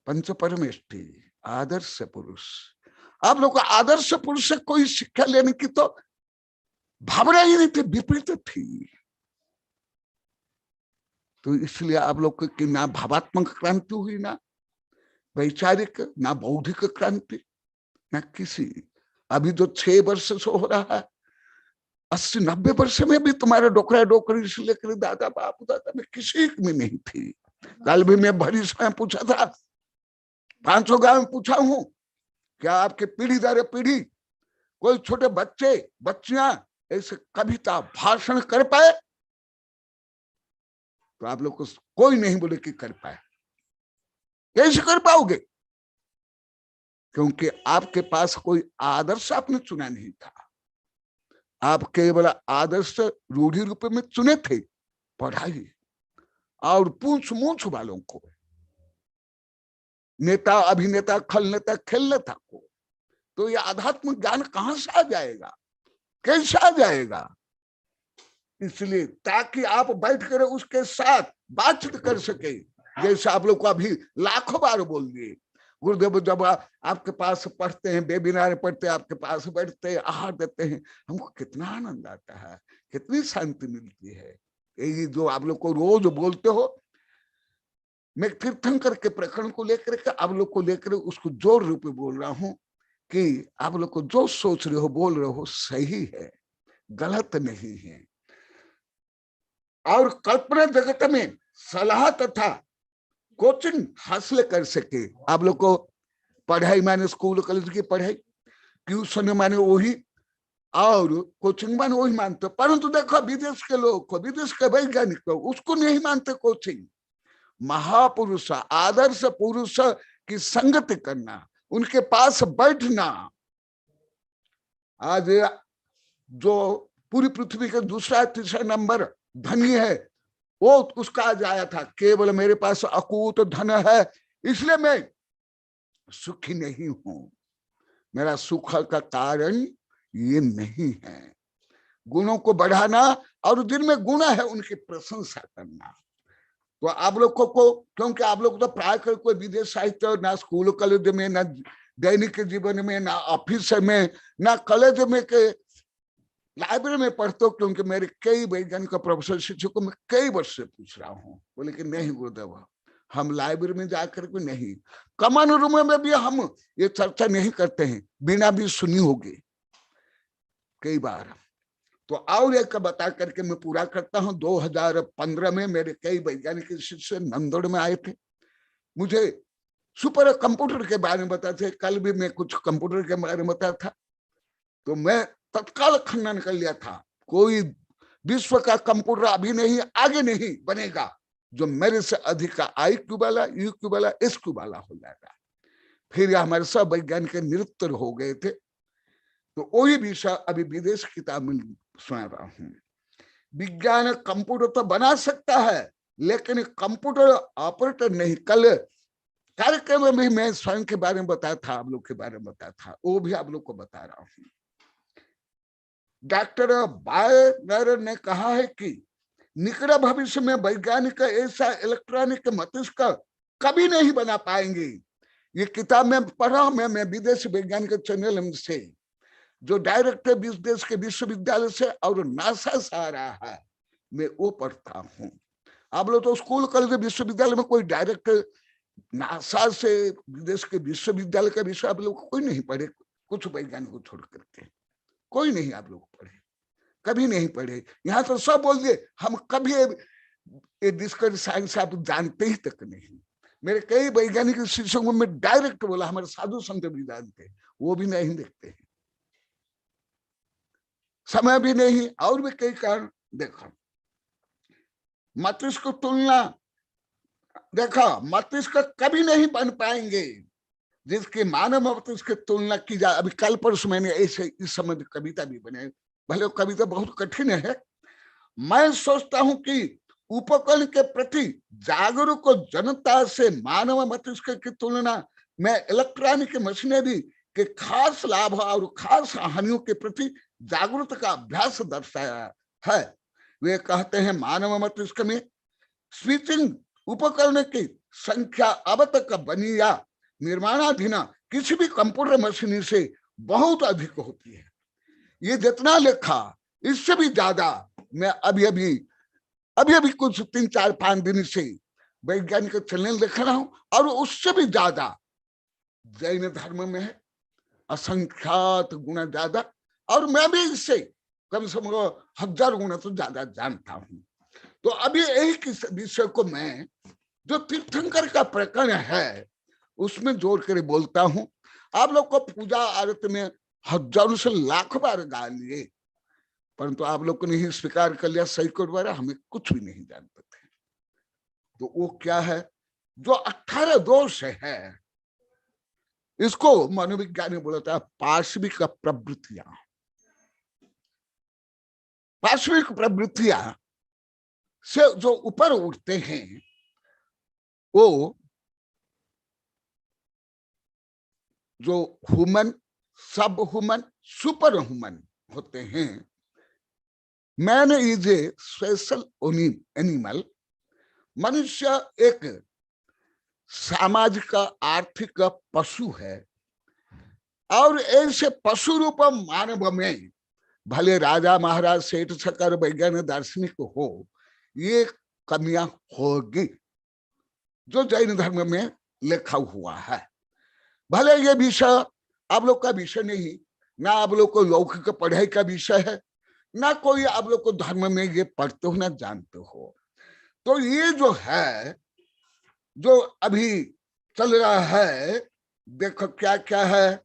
पंच परमेष्ठी, आदर्श पुरुष। आप लोग को आदर्श पुरुष से कोई शिक्षा लेने की तो भावना ही नहीं थी, विपरीत थी। तो इसलिए आप लोग की ना भावात्मक क्रांति हुई, ना वैचारिक, ना बौद्धिक क्रांति, ना किसी। अभी जो 6 वर्ष से हो रहा है, 80-90 वर्ष में भी तुम्हारे डोकरा डोकरी से लेकर दादा बाप दादा में किसी में नहीं थी। कल भी मैं भरी समय पूछा था, 500 गांव में पूछा हूं, क्या आपके पीढ़ी दर पीढ़ी कोई छोटे बच्चे बच्चियां ऐसे कविता भाषण कर पाए? तो आप लोग को कोई नहीं बोले कि कर पाए। कैसे कर पाओगे? क्योंकि आपके पास कोई आदर्श आपने चुना नहीं था। आप केवल आदर्श रूढ़ी रूप में चुने थे, पढ़ाई और पूछ मूछ वालों को, नेता अभिनेता खल नेता खेल नेता को। तो ये आध्यात्म ज्ञान कहां से आ जाएगा, कैसे आ जाएगा? इसलिए ताकि आप बैठ कर उसके साथ बातचीत कर सके। जैसे आप लोग को अभी लाखों बार बोल दिए, गुरुदेव जब आपके पास पढ़ते हैं, वेबिनार पढ़ते हैं, आपके पास बैठते हैं, आहार देते हैं, हमको कितना आनंद आता है, कितनी शांति मिलती है। यही जो आप लोग को रोज बोलते हो, मैं तीर्थंकर के प्रकरण को लेकर के आप लोग को लेकर उसको जोर रूप में बोल रहा हूं कि आप लोग को जो सोच रहे हो बोल रहे हो सही है, गलत नहीं है। और कल्पना जगत में सलाह तथा कोचिंग हासिल कर सके। आप लोग को पढ़ाई माने स्कूल कॉलेज की पढ़ाई, ट्यूशन माने वही, और कोचिंग माने वही मानते। परंतु देखो विदेश के लोग को, विदेश के वैज्ञानिक को, उसको नहीं मानते कोचिंग। महापुरुष, आदर्श पुरुष की संगति करना, उनके पास बैठना। आज जो पूरी पृथ्वी के दूसरा तीसरा नंबर धनी है, वो उसका आज आया था, केवल मेरे पास अकूत धन है इसलिए मैं सुखी नहीं हूं। मेरा सुख का कारण ये नहीं है। गुणों को बढ़ाना और जिनमें गुण है उनकी प्रशंसा करना। तो आप लोग को क्योंकि आप लोग तो प्राय कर कोई विदेश साहित्य ना स्कूल कॉलेज में, ना दैनिक जीवन में, ना ऑफिस में, ना कॉलेज में के लाइब्रेरी में पढ़ते हो। क्योंकि मेरे कई वैज्ञानिक प्रोफेसर शिक्षकों में कई वर्ष से पूछ रहा हूँ, बोले कि नहीं गुरुदेव हम लाइब्रेरी में जाकर के नहीं, कॉमन रूम में भी हम ये चर्चा नहीं करते हैं, बिना भी सुनी होगी कई बार। तो और एक बता करके मैं पूरा करता हूँ। 2015 में मेरे कई वैज्ञानिक शिष्य नंदोड़ में आए थे, मुझे सुपर कंप्यूटर के बारे में बताते। कल भी मैं कुछ कंप्यूटर के बारे में बताया था, तो मैं तत्काल खंडन कर लिया था। कोई विश्व का कंप्यूटर अभी नहीं, आगे नहीं बनेगा जो मेरे से अधिक IQ वाला, UQ वाला, SQ वाला हो जाएगा। फिर हमारे सब वैज्ञानिक निरुत्तर हो गए थे। तो वही विषय अभी विदेश किताब में सुना रहा हूं। विज्ञान कंप्यूटर तो बना सकता है, लेकिन कंप्यूटर ऑपरेटर नहीं। कल कार्यक्रम में भी मैं स्वयं के बारे में बताया था, आप लोग के बारे में बताया था, वो भी आप लोग को बता रहा हूं। डॉक्टर बायर ने कहा है कि निकट भविष्य में वैज्ञानिक ऐसा इलेक्ट्रॉनिक मस्तिष्क कभी नहीं बना पाएंगे। ये किताब में पढ़ा मैं विदेशी वैज्ञानिक चैनल से, जो डायरेक्ट विदेश के विश्वविद्यालय से और नासा से आ रहा है, मैं वो पढ़ता हूँ। आप लोग तो स्कूल कॉलेज विश्वविद्यालय में कोई डायरेक्ट नासा से विदेश के विश्वविद्यालय का विषय आप लोग कोई नहीं पढ़े, कुछ वैज्ञानिक को छोड़ करके कोई नहीं आप लोग पढ़े, कभी नहीं पढ़े। यहाँ तो सब बोल दिए हम कभी डिस्कवरी साइंस आप जानते ही तक नहीं। मेरे कई वैज्ञानिक शिष्यों को मैं डायरेक्ट बोला, हमारे साधु संत भी जानते, वो भी नहीं देखते हैं, समय भी नहीं, और भी कई कारण। देखो मस्तिष्क तुलना, देखो मस्तिष्क कभी नहीं बन पाएंगे जिसके मानव मस्तिष्क की तुलना की जाए। अभी कल परसों मैंने ऐसे इस समय कविता भी बने, भले कविता बहुत कठिन है। मैं सोचता हूं कि उपकरण के प्रति जागरूक जनता से मानव मस्तिष्क की तुलना में इलेक्ट्रॉनिक मशीनरी के खास लाभ और खास हानियों के प्रति जागरूकता का अभ्यास दर्शाया है। वे कहते हैं मानव मस्तिष्क में स्विचिंग उपकरण की संख्या अब तक बनी या निर्माणाधीन किसी भी कंप्यूटर मशीन से बहुत अधिक होती है। ये जितना लिखा इससे भी ज्यादा मैं अभी कुछ 3-4-5 दिन से वैज्ञानिक चैनल देख रहा हूं, और उससे भी ज्यादा जैन धर्म में है, असंख्यात गुना ज्यादा, और मैं भी इससे कम से कम 1000 गुना तो ज्यादा जानता हूं। तो अभी एक विषय को मैं, जो तीर्थंकर का प्रकरण है, उसमें जोड़ कर बोलता हूं। आप लोग को पूजा आरती में हजारों से लाखों बार गा लिए, परंतु आप लोग को नहीं स्वीकार कर लिया सैकड़ों बार, हमें कुछ भी नहीं जानते थे। तो वो क्या है, जो 18 दोष है, इसको मनोविज्ञान बोलता है पार्श्विक प्रवृत्तियां। पार्श्विक प्रवृत्तियां से जो ऊपर उठते हैं वो जो ह्यूमन, सब ह्यूमन, सुपर ह्यूमन होते हैं। Man is a special animal. मनुष्य एक सामाजिक आर्थिक पशु है, और ऐसे पशु रूप मानव में भले राजा महाराज सेठ शकर वैज्ञानिक दार्शनिक हो, ये कमियां होगी जो जैन धर्म में लिखा हुआ है। भले ये विषय आप लोग का विषय नहीं, ना आप लोग को लौकिक पढ़ाई का विषय है, ना कोई आप लोग को धर्म में ये पढ़ते हो ना जानते हो। तो ये जो है, जो अभी चल रहा है, देखो क्या क्या है,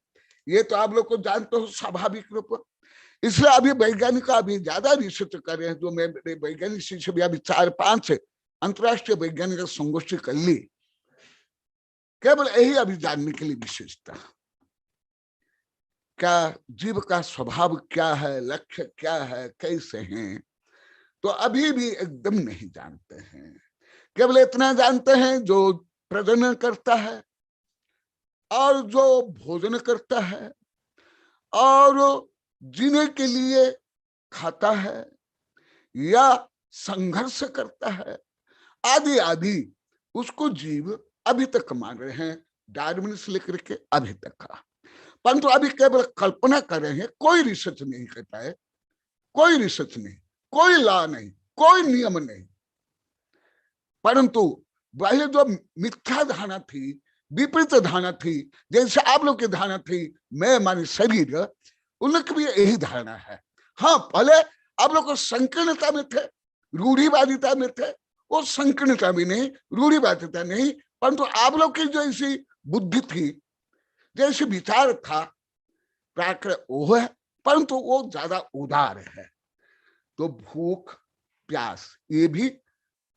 ये तो आप लोग को जानते हो स्वाभाविक रूप। इसलिए अभी वैज्ञानिक अभी ज्यादा रिसर्च कर रहे हैं। जो मैं वैज्ञानिक शिक्षा भी अभी 4-5 अंतरराष्ट्रीय वैज्ञानिक संगोष्ठी कर ली, केवल यही अभी जानने के लिए विशेषता, क्या जीव का स्वभाव क्या है, लक्ष्य क्या है, कैसे हैं, तो अभी भी एकदम नहीं जानते हैं। केवल इतना जानते हैं जो प्रजनन करता है, और जो भोजन करता है, और जीने के लिए खाता है या संघर्ष करता है, आदि आदि, उसको जीव अभी तक मान रहे हैं, डार्विन से लेकर के अभी तक का। परंतु अभी केवल कल्पना कर रहे हैं, कोई रिसर्च नहीं करता है, कोई रिसर्च नहीं, कोई लॉ नहीं, कोई नियम नहीं। परंतु वह जो मिथ्या धारणा थी, विपरीत धारणा थी, जैसे आप लोग की धारणा थी मैं माने शरीर, उनकी भी यही धारणा है। हाँ, पहले आप लोग को संकीर्णता में थे, रूढ़िवादिता में थे, वो संकीर्णता भी नहीं, रूढ़िवादिता नहीं, परंतु आप लोग की जो ऐसी बुद्धि थी, जैसे विचार था, प्राकृत वो है, परंतु वो ज्यादा उदार है। तो भूख प्यास ये भी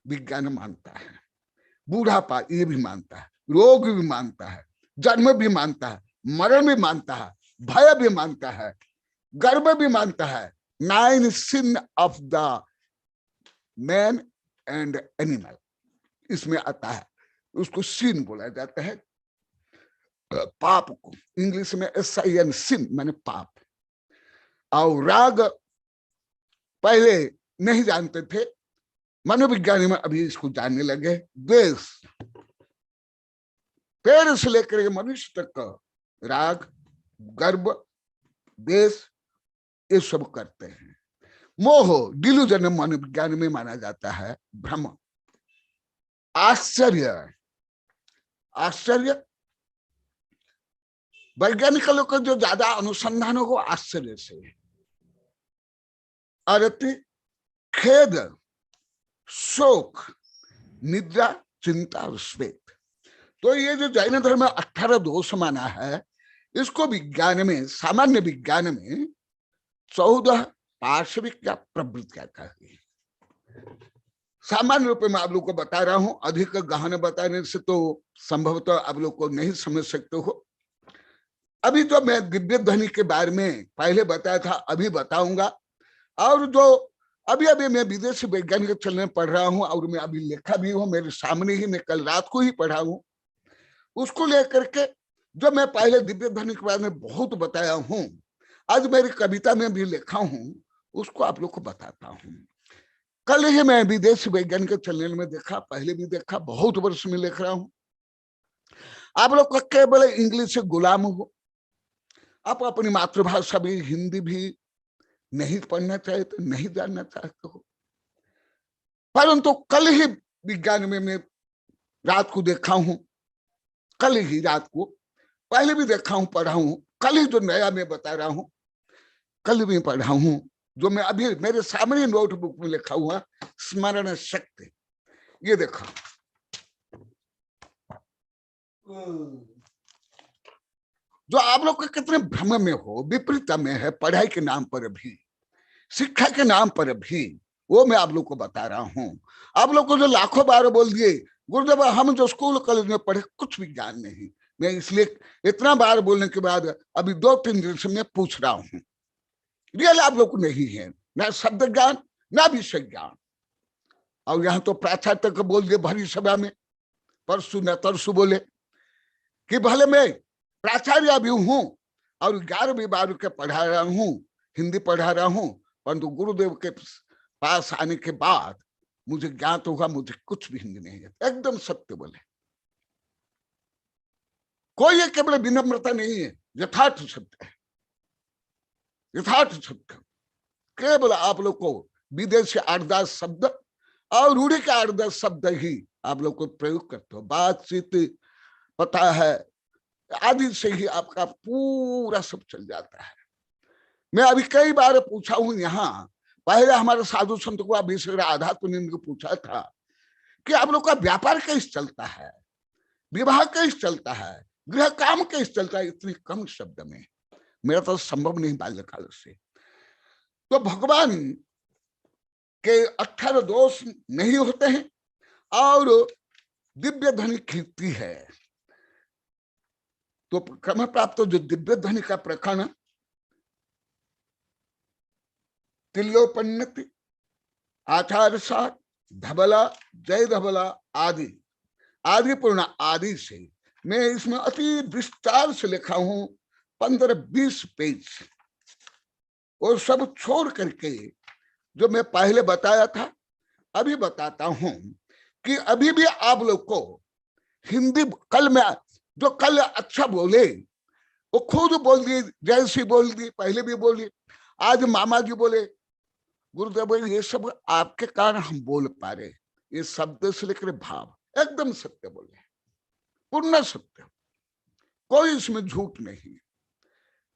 विज्ञान मानता है, बूढ़ापा ये भी मानता है, रोग भी मानता है, जन्म भी मानता है, मरण भी मानता है, भय भी मानता है, गर्व भी मानता है। 9 sin of the man and animal इसमें आता है। उसको सिन बोला जाता है, पाप को। इंग्लिश में SIN, सिन माने पाप। और राग पहले नहीं जानते थे, मनोविज्ञानी में अभी इसको जानने लगे। द्वेष, पेड़ से लेकर मनुष्य तक का राग, गर्व, द्वेष, ये सब करते हैं। मोह, डिल्यूजन मनोविज्ञान में माना जाता है भ्रम। आश्चर्य, आश्चर्य वैज्ञानिकों का जो ज्यादा अनुसंधान हो आश्चर्य से। अरति, खेद, शोक, निद्रा, चिंता और श्वेत। तो ये जो जैन धर्म में 18 दोष माना है, इसको विज्ञान में, सामान्य विज्ञान में 14 पार्श्विक या प्रवृत्तियां कहती है। सामान्य रूप में आप लोग को बता रहा हूं, अधिक गहन बताने से तो संभवतः आप लोग को नहीं समझ सकते हो। अभी जो मैं दिव्य ध्वनि के बारे में पहले बताया था, अभी बताऊंगा। और जो अभी अभी मैं विदेशी वैज्ञानिक चलने पढ़ रहा हूं, और मैं अभी लिखा भी हूं, मेरे सामने ही, मैं कल रात को ही पढ़ा हूं, उसको लेकर के जो मैं पहले दिव्य ध्वनि के बारे में बहुत बताया हूं, आज मेरी कविता में भी लिखा हूं, उसको आप लोग को बताता हूं। कल ही मैं विदेशी वैज्ञानिक चैनल में देखा, पहले भी देखा, बहुत वर्ष में लिख रहा हूं। आप लोग का केवल इंग्लिश से गुलाम हो, आप अपनी मातृभाषा भी, हिंदी भी नहीं पढ़ना चाहते, नहीं जानना चाहते हो। परंतु कल ही विज्ञान में मैं रात को देखा हूं, कल ही रात को, पहले भी देखा हूं, पढ़ा हूं, कल ही जो नया मैं बता रहा हूं, कल भी पढ़ा हूं, जो मैं अभी मेरे सामने नोटबुक में लिखा हुआ, स्मरण शक्ति। ये देखा, जो आप लोग के कितने भ्रम में हो, विपरीत में है, पढ़ाई के नाम पर भी, शिक्षा के नाम पर भी, वो मैं आप लोग को बता रहा हूं। आप लोग को जो लाखों बार बोल दिए, गुरुदेव हम जो स्कूल कॉलेज में पढ़े कुछ भी ज्ञान नहीं, मैं इसलिए इतना बार बोलने के बाद अभी 2-3 दिन से मैं पूछ रहा हूं। रियल आप लोग को नहीं है, ना शब्द ज्ञान, ना विषय ज्ञान। और यहाँ तो प्राचार्य तक बोल दिए भरी सभा में, परसों न तरसों बोले कि भले मैं प्राचार्य भी हूं और 11वीं 12वीं के पढ़ा रहा हूं, हिंदी पढ़ा रहा हूं, परंतु गुरुदेव के पास आने के बाद मुझे ज्ञात होगा मुझे कुछ भी हिंदी नहीं है। एकदम सत्य बोले, कोई ये केवल विनम्रता नहीं है, यथार्थ सत्य है, यथार्थ सत्य। केवल आप लोग को विदेशी 8-10 शब्द और रूढ़ी के 8-10 शब्द ही आप लोग को प्रयोग करते हो। बातचीत पता है आदि से ही आपका पूरा सब चल जाता है। मैं अभी कई बार पूछा हूं यहाँ, पहले हमारे साधु संत को अभिषेक आध्यात्म को पूछा था कि आप लोग का व्यापार कैसे चलता है, विवाह कैसे चलता है, गृह काम कैसे चलता है, इतने कम शब्द में। मेरा तो संभव नहीं बाल्यकाल से। तो भगवान के 18 दोष नहीं होते हैं और दिव्य ध्वनि कीर्ति है। तो क्रम प्राप्त जो दिव्य ध्वनि का प्रकरण, तिल्लोपन्नति, आचार्य सार, धबला, जय धबला आदि, आदि पूर्ण आदि से मैं इसमें अति विस्तार से लिखा हूं 15-20 पेज। और सब छोड़ करके जो मैं पहले बताया था अभी बताता हूं कि अभी भी आप लोग को हिंदी, कल में जो कल अच्छा बोले वो खुद बोल दिए, जैसी बोल दी, पहले भी बोली, आज मामा जी बोले गुरुदेव ये सब आपके कारण हम बोल पा रहे, ये शब्द से लेकर भाव एकदम सत्य बोले, पूर्ण सत्य, कोई इसमें झूठ नहीं,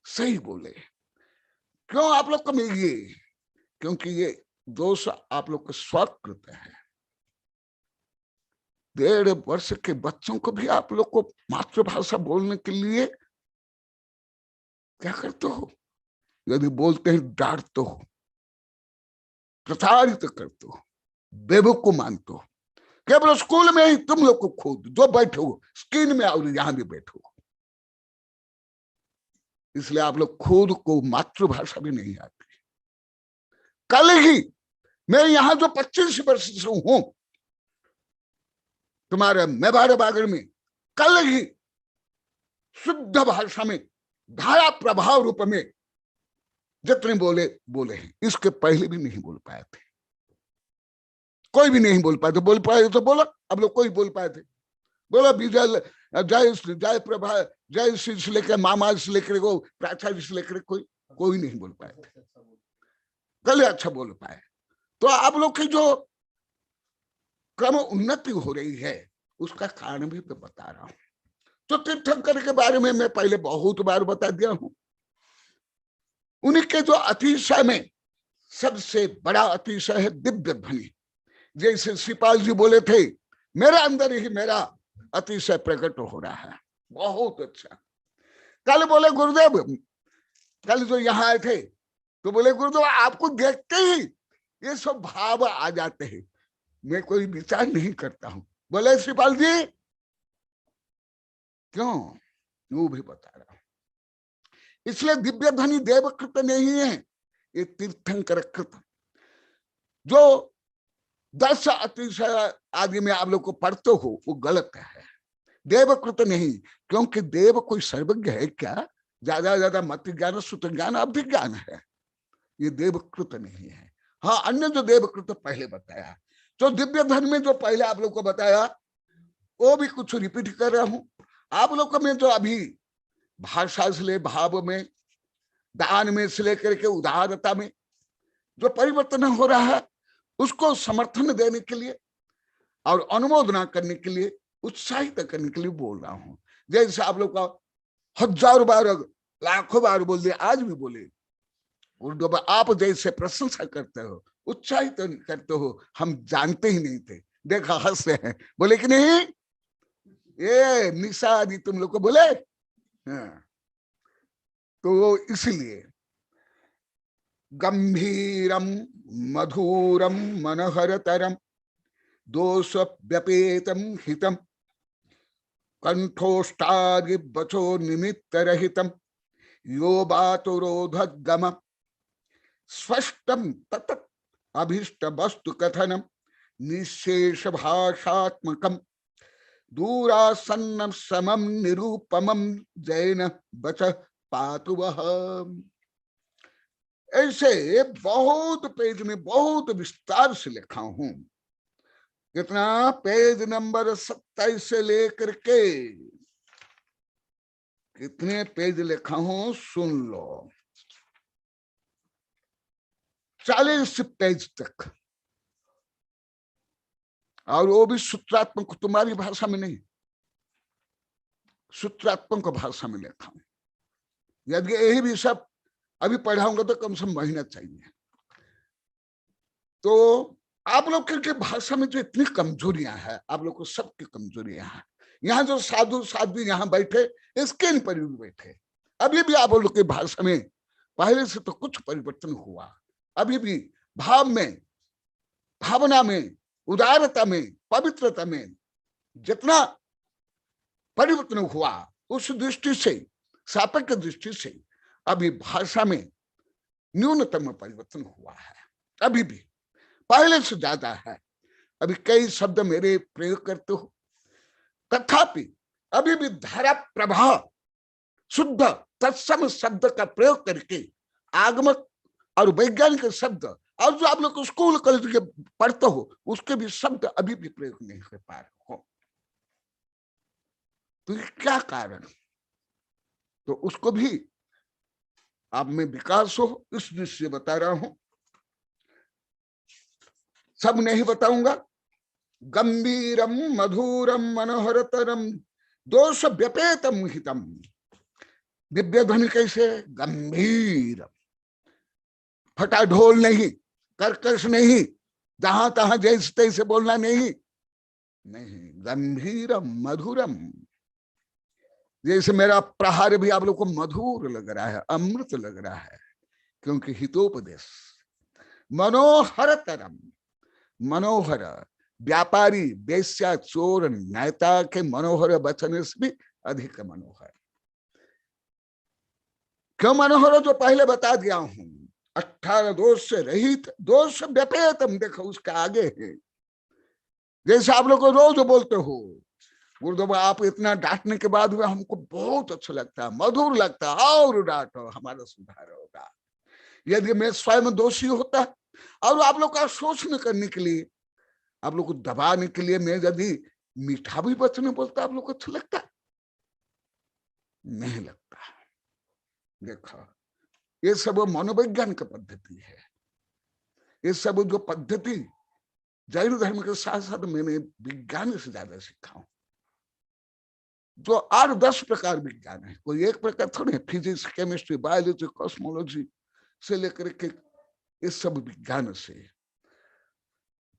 सही बोले। क्यों आप लोग को में ये, क्योंकि ये दोष आप लोग को स्वकृत है। 1.5 वर्ष के बच्चों को भी आप लोग को मातृभाषा बोलने के लिए क्या करते हो? यदि बोलते हैं डांटते हो, प्रताड़ित करते हो, बेवकूफ को मानते हो। केवल स्कूल में ही तुम लोग को खुद जो बैठे हो स्क्रीन में और यहां भी बैठो, इसलिए आप लोग खुद को मातृभाषा भी नहीं आती। कल ही मैं यहां जो 25 वर्ष से हूं, तुम्हारे मेवाड़ बागर में कल ही शुद्ध भाषा में धारा प्रभाव रूप में जितने बोले बोले हैं, इसके पहले भी नहीं बोल पाए थे, कोई भी नहीं बोल पाए थे। बोल पाए तो बोलो, अब लोग कोई बोल पाए थे, बोलो विजय जय जय प्रभा जय श्री से लेकर मामा से लेकर को प्राचार्य से लेकर कोई नहीं बोल पाए थे, कल अच्छा बोल पाए। तो आप लोग की जो क्रम उन्नति हो रही है उसका कारण भी मैं बता रहा हूं। तो तीर्थंकर के बारे में मैं पहले बहुत बार बता दिया हूं। उन्हीं के जो अतिशय में सबसे बड़ा अतिशय है दिव्य ध्वनि। जैसे श्रीपाल जी बोले थे, मेरे अंदर ही मेरा अतिशय प्रकट हो रहा है, बहुत अच्छा। कल बोले गुरुदेव, कल जो यहाँ आए थे तो बोले गुरुदेव आपको देखते ही ये सब भाव आ जाते हैं, मैं कोई विचार नहीं करता हूं। बोले श्रीपाल जी क्यों, वो भी बता रहा हूं। इसलिए दिव्य ध्वनि देवकृत नहीं है, ये तीर्थंकर कृत। जो 10 अतिशय आदि में आप लोग को पढ़ते हो वो गलत है, देवकृत नहीं। क्योंकि देव कोई सर्वज्ञ है क्या? ज्यादा मत ज्ञान सुत ज्ञान अभिज्ञान है, ये देवकृत नहीं है। हाँ, अन्य जो देवकृत पहले बताया, जो दिव्य धन में जो पहले आप लोग को बताया वो भी कुछ रिपीट कर रहा हूं। आप लोग को मैं जो अभी भाषा से ले भाव में, दान में से लेकर के उदारता में जो परिवर्तन हो रहा है उसको समर्थन देने के लिए और अनुमोदना करने के लिए, उत्साहित करने के लिए बोल रहा हूं। जैसे आप लोग का 1000 बार लाखों बार बोल दिया, आज भी बोले, आप जैसे प्रशंसा करते हो, उत्साहित करते हो, हम जानते ही नहीं थे, देखा हंस रहे हैं, बोले कि नहीं ये निशा आदि तुम लोग को बोले। हाँ। तो इसलिए गंभीरम मधुरम मनोहरतरम दोष व्यपेतम हितम कंठोष्टादि बचो निमित्त रहितम यो बातुरोधगम स्पष्टम तत अभीष्ट वस्तु कथनम निशेष भाषात्मकम दूरासन्नम समम निरूपमम जैन बच पातु वह। ऐसे बहुत पेज में बहुत विस्तार से लिखा हूं। कितना? पेज नंबर 27 से लेकर के कितने पेज लिखा हूं सुन लो, 40 पेज तक, और वो भी सूत्रात्मक, तुम्हारी भाषा में नहीं, सूत्रात्मक भाषा में लिखा हूं। यदि यही भी सब अभी पढ़ाऊंगा तो कम से कम महीना चाहिए। तो आप लोग के भाषा में जो इतनी कमजोरियां हैं, आप लोग को सबकी कमजोरियां हैं। यहाँ जो साधु साध्वी यहाँ बैठे, स्क्रीन पर भी बैठे, अभी भी आप लोग की भाषा में पहले से तो कुछ परिवर्तन हुआ। अभी भी भाव में, भावना में, उदारता में, पवित्रता में जितना परिवर्तन हुआ, उस दृष्टि से, सापेक्ष दृष्टि से अभी भाषा में न्यूनतम परिवर्तन हुआ है। अभी भी पहले से ज्यादा है। अभी कई शब्द मेरे प्रयोग करते हो, तथापि अभी भी धारा प्रभाव शुद्ध तत्सम शब्द का प्रयोग करके आगमक और वैज्ञानिक शब्द, और जो आप लोग स्कूल कॉलेज के पढ़ते हो उसके भी शब्द अभी भी प्रयोग नहीं कर पा रहे हो। तो क्या कारण? तो उसको भी आप में विकास हो इस दृष्टि से बता रहा हूं, सब नहीं बताऊंगा। गंभीरम मधुरम मनोहरतरम दोष व्यपेतम हितम। दिव्य ध्वनि कैसे? गंभीर, फटा ढोल नहीं, कर्कश नहीं, जहां तहां जैसे तैसे बोलना नहीं, गंभीरम मधुरम। जैसे मेरा प्रहार भी आप लोग को मधुर लग रहा है, अमृत लग रहा है, क्योंकि हितोपदेश। मनोहरतरम, मनोहर, व्यापारी, वेश्या, चोर, नैता के मनोहर वचन से भी अधिक मनोहर। क्यों मनोहर? जो पहले बता दिया हूं, 18 दोष से रहित, दोष व्यपेतम, देखो उसका आगे है। जैसे आप लोग को रोज बोलते हो गुरुदेव, आप इतना डांटने के बाद भी हमको बहुत अच्छा लगता है, मधुर लगता है, और डांटो हमारा सुधार होगा। यदि मैं स्वयं दोषी होता और आप लोग का शोषण करने के लिए, आप लोग को दबाने के लिए मैं यदि मीठा भी वचन बोलता, आप लोग को अच्छा लगता? नहीं लगता। देखो, ये सब मनोविज्ञान की पद्धति है। ये सब जो पद्धति जैन धर्म के साथ साथ मैंने विज्ञान से ज्यादा सीखा हूं। जो 8-10 प्रकार विज्ञान है, कोई एक प्रकार थोड़े, फिजिक्स, केमिस्ट्री, बायोलॉजी, कॉस्मोलॉजी से लेकर के इस सब विज्ञान से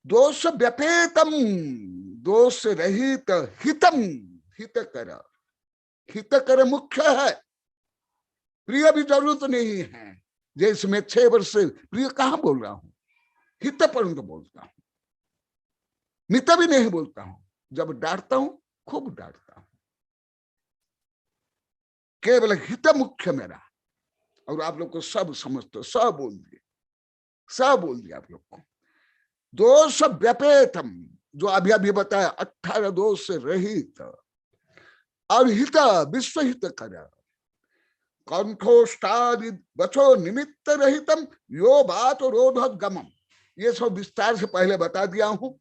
दोष व्यपेतम, दोष रहित हितम, हितकर, हितकर मुख्य है, प्रिय भी जरूरत नहीं है। जैसे मैं 6 वर्ष से प्रिय कहां बोल रहा हूं, हित पर्यंत बोलता हूं, मित भी नहीं बोलता हूं। जब डांटता हूं खूब डांटता हूं, केवल हित मुख्य मेरा। और आप लोग को सब समझते, सब बोल दिए, सब बोल दिया आप लोग को। दोष व्यपेतम, जो अभी अभी बताया, 18 दोष से रहित, और हित विश्व हित कर, कंठोष्टादि वचो निमित्त रहितम, यो बात रोधोद्गमम, ये सब विस्तार से पहले बता दिया हूं।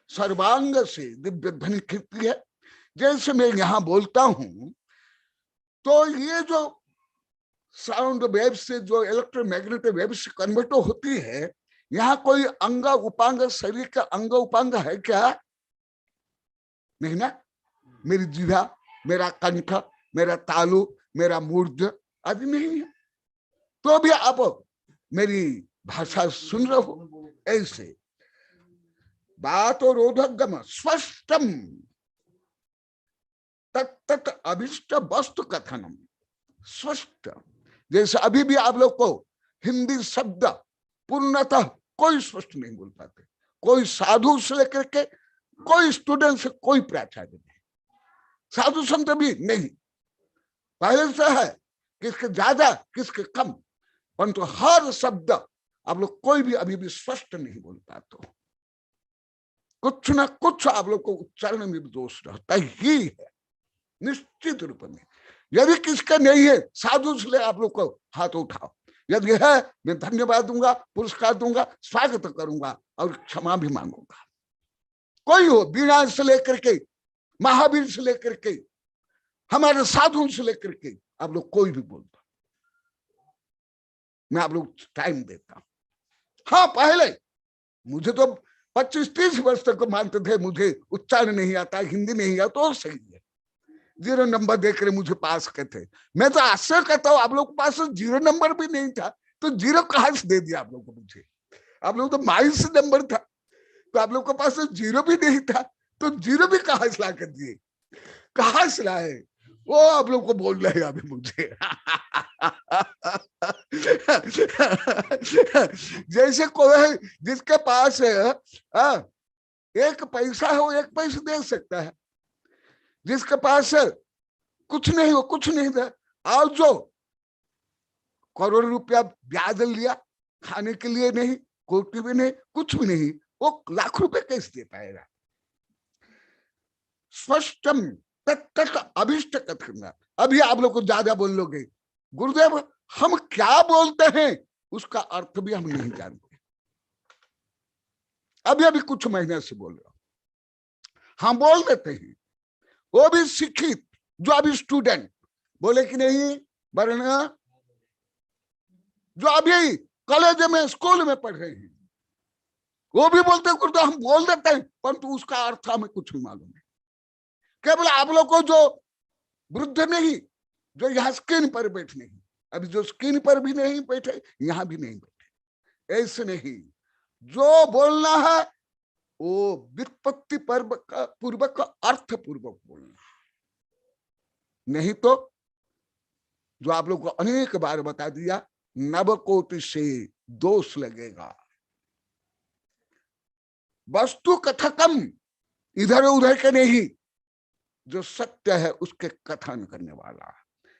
सर्वांग से दिव्य ध्वनि कीर्ति है। जैसे मैं यहां बोलता हूं तो ये जो साउंड वेव से जो इलेक्ट्रोमैग्नेटिक वेव से कन्वर्ट होती है, यहाँ कोई अंग उपांग, शरीर का अंग उपांग है क्या? नहीं ना। मेरी जीवा, मेरा कंठ, मेरा तालु, मेरा मूर्ध आदि नहीं है, तो भी आप मेरी भाषा सुन रहे हो। ऐसे बात और रोधगम स्पष्टम तत्त अभिष्ट वस्तु कथनम, स्पष्ट। जैसे अभी भी आप लोग को हिंदी शब्द पूर्णतः कोई स्पष्ट नहीं बोल पाते, कोई साधु से लेकर के कोई स्टूडेंट से कोई प्राचार्य नहीं, साधु संत भी नहीं। पहले से है किसके ज्यादा किसके कम, परंतु हर शब्द आप लोग कोई भी अभी भी स्पष्ट नहीं बोल पाते। कुछ ना कुछ आप लोग को उच्चारण में भी दोष रहता ही है, निश्चित रूप में। यदि किसका नहीं है, साधु से आप लोग को हाथ उठाओ, यदि है मैं धन्यवाद दूंगा, पुरस्कार दूंगा, स्वागत करूंगा और क्षमा भी मांगूंगा। कोई हो, बीणा से लेकर के महावीर से लेकर के हमारे साधु से लेकर के आप लोग कोई भी बोलता, मैं आप लोग टाइम देता हूं। हाँ, पहले मुझे तो 25-30 वर्ष तक मानते थे मुझे उच्चारण नहीं आता, हिंदी नहीं आता, तो सही है, 0 नंबर देकर मुझे पास करते। मैं तो आश्चर्य करता हूँ, आप लोग के पास 0 नंबर भी नहीं था तो 0 कहां से दे दिया आप लोग को मुझे? आप लोग तो -, नंबर था, तो आप लोग के पास 0 भी नहीं था तो 0 भी कहां से ला कर दिए? कहां से लाए वो आप लोग को बोल रहे हैं अभी मुझे। जैसे कोई जिसके पास 1 पैसा है वो 1 पैसा दे सकता है, जिसके पास कुछ नहीं हो कुछ नहीं दे, और जो करोड़ रुपया ब्याज लिया खाने के लिए नहीं, कोटी भी नहीं, कुछ भी नहीं, वो लाख रुपए कैसे दे पाएगा? स्पष्टम तत्त अभिष्ट कथन। अभी आप लोग को ज्यादा बोल लोगे, गुरुदेव हम क्या बोलते हैं उसका अर्थ भी हम नहीं जानते। अभी कुछ महीने से बोल रहा हूं, हम बोल देते हैं, वो भी शिक्षित जो अभी स्टूडेंट बोले कि नहीं, वरना जो अभी कॉलेज में स्कूल में पढ़ रहे हैं वो भी बोलते हैं, गुरुदेव हम बोल देते हैं, परंतु उसका अर्थ हमें कुछ भी मालूम नहीं। केवल आप लोग को जो वृद्ध नहीं, जो यहाँ स्क्रीन पर बैठे नहीं, अभी जो स्क्रीन पर भी नहीं बैठे, यहाँ भी नहीं बैठे, ऐसे नहीं। जो बोलना है वो व्युत्पत्ति पूर्वक अर्थ पूर्वक बोलना, नहीं तो जो आप लोग को अनेक बार बता दिया, नवकोटि से दोष लगेगा। वस्तु कथकम, इधर उधर के नहीं, जो सत्य है उसके कथन करने वाला,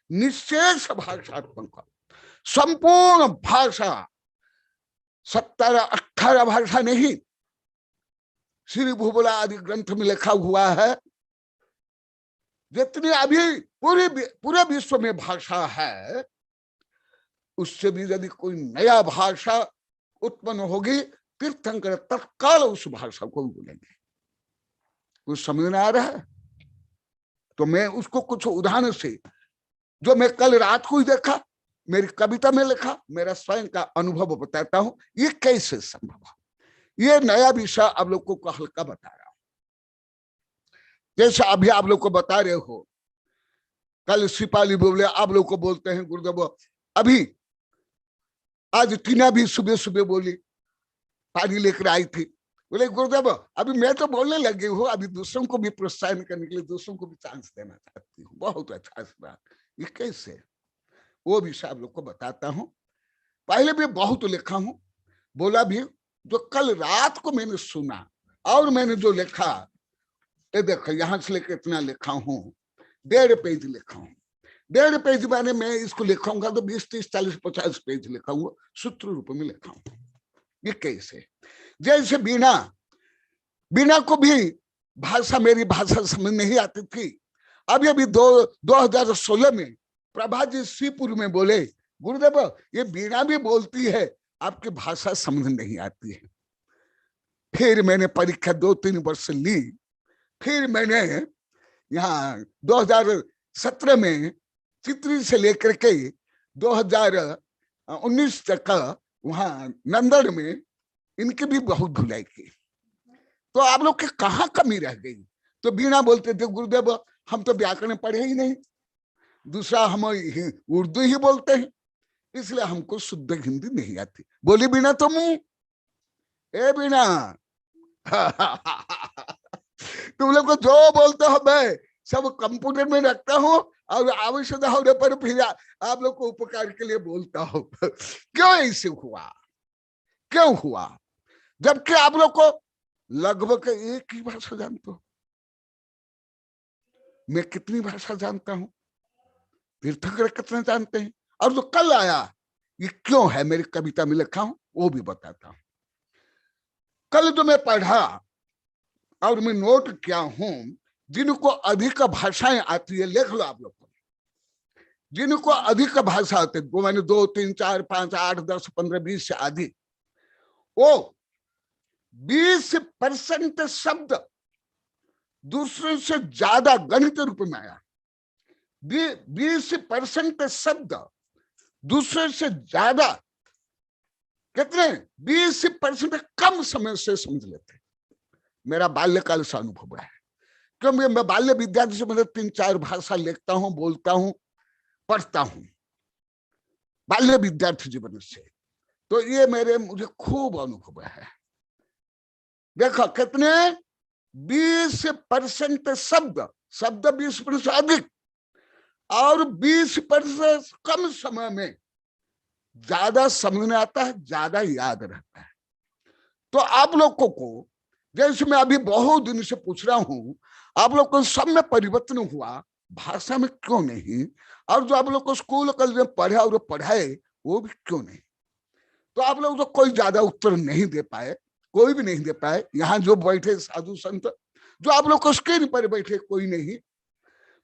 निशेष भाषात्मक, संपूर्ण भाषा, 17-18 भाषा नहीं, श्री भूगोल आदि ग्रंथ में लिखा हुआ है, जितनी अभी पूरे विश्व में भाषा है, उससे भी यदि कोई नया भाषा उत्पन्न होगी, तीर्थंकर तत्काल उस भाषा को बोलेंगे। कुछ समझ में आ रहा है? तो मैं उसको कुछ उदाहरण से, जो मैं कल रात को ही देखा, मेरी कविता में लिखा, मेरा स्वयं का अनुभव बताता हूं, ये कैसे संभव है। ये नया विषय आप लोग को हल्का बता रहा हूं। जैसे अभी आप लोग को बता रहे हो, कल सिपाली बोले, आप लोग को बोलते हैं गुरुदेव, अभी आज टीना भी सुबह सुबह बोली, पानी लेकर आई थी, बोले गुरुदेव अभी मैं तो बोलने लगी हूँ, अभी दूसरों को भी प्रोत्साहन करने के लिए दूसरों को भी चांस देना चाहती हूँ। बहुत अच्छा बात। ये कैसे, वो विषय आप लोग को बताता हूँ। पहले भी बहुत लिखा हूँ, बोला भी, जो कल रात को मैंने सुना और मैंने जो लिखा, ये देखो यहां से लेकर इतना लिखा हूँ, 1.5 पेज लिखा हूँ। 1.5 पेज माने मैं इसको लिखाऊंगा तो 20, 30, 40, 50 पेज लिखाऊंगा, सूत्र रूप में लिखाऊंगा। ये कैसे, जैसे बीना को भी भाषा, मेरी भाषा समझ नहीं आती थी। अभी 2016 में प्रभा जी श्रीपुर में बोले, गुरुदेव ये बीना भी बोलती है, आपकी भाषा समझ नहीं आती है। फिर मैंने परीक्षा 2-3 वर्ष ली, फिर मैंने यहाँ 2017 में चित्री से लेकर के 2019 तक वहां नंदन में इनकी भी बहुत धुलाई की। तो आप लोग के कहाँ कमी रह गई? तो बीना बोलते थे, गुरुदेव हम तो व्याकरण पढ़े ही नहीं, दूसरा हम उर्दू ही बोलते हैं, इसलिए हमको शुद्ध हिंदी नहीं आती। बोली बीना तुम, ए बीना तुम लोग को जो बोलते हो मैं सब कंप्यूटर में रखता हूँ और आवश्यकता होने पर फिर आप लोग को उपकार के लिए बोलता हूँ। क्यों ऐसे हुआ, क्यों हुआ? जबकि आप लोग को लगभग एक ही भाषा जानते हो। मैं कितनी भाषा जानता हूं, तीर्थंकर कितना जानते हैं। और जो कल आया, ये क्यों है, मेरी कविता में लिखा हूं, वो भी बताता हूं। कल जो मैं पढ़ा और मैं नोट किया हूं, जिनको अधिक भाषाएं आती है, लिख लो आप लोग को, जिनको अधिक भाषा आती है, वो मैंने 2, 3, 4, 5, 8, 10, 15, 20 से आदि, वो 20% शब्द दूसरे से ज्यादा गणित रूप में आया। 20% शब्द दूसरे से ज्यादा, कितने, 20% कम समय से समझ लेते। मेरा बाल्यकाल से अनुभव है, क्योंकि मैं बाल्य विद्यार्थी से मतलब 3-4 भाषा लिखता हूं, बोलता हूं, पढ़ता हूं, बाल्य विद्यार्थी जीवन से। तो ये मुझे खूब अनुभव है। देखो कितने, 20% शब्द 20% से अधिक और 20% कम समय में ज्यादा समझ में आता है, ज्यादा याद रहता है। तो आप लोगों को, जैसे मैं अभी बहुत दिन से पूछ रहा हूं, आप लोग को सब में परिवर्तन हुआ, भाषा में क्यों नहीं? और जो आप लोग को स्कूल कॉलेज में पढ़ा और पढ़ाए, वो भी क्यों नहीं? तो आप लोग तो कोई ज्यादा उत्तर नहीं दे पाए, कोई भी नहीं दे पाए। यहाँ जो बैठे साधु संत, जो आप लोग को स्क्रीन पर बैठे, कोई नहीं,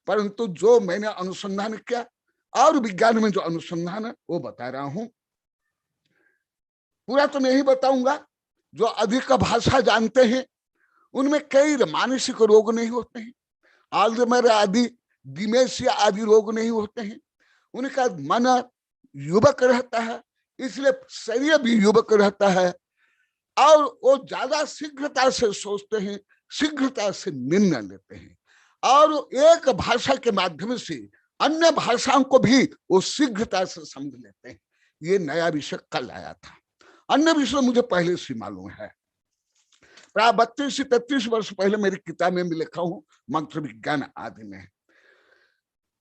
परंतु जो मैंने अनुसंधान किया और विज्ञान में जो अनुसंधान है वो बता रहा हूं। पूरा तो नहीं बताऊंगा। जो अधिक भाषा जानते हैं उनमें कई मानसिक रोग नहीं होते हैं, अल्जाइमर आदि, डिमेंशिया आदि रोग नहीं होते हैं। उनका मन युवक रहता है, इसलिए शरीर भी युवक रहता है, और वो ज्यादा शीघ्रता से सोचते हैं, शीघ्रता से निर्णय लेते हैं, और एक भाषा के माध्यम से अन्य भाषाओं को भी वो शीघ्रता से समझ लेते हैं। ये नया विषय कल आया था, अन्य विषय मुझे पहले से मालूम है। प्राय 32 से 33 वर्ष पहले मेरी किताब में भी लिखा हूं, मंत्र विज्ञान आदि में।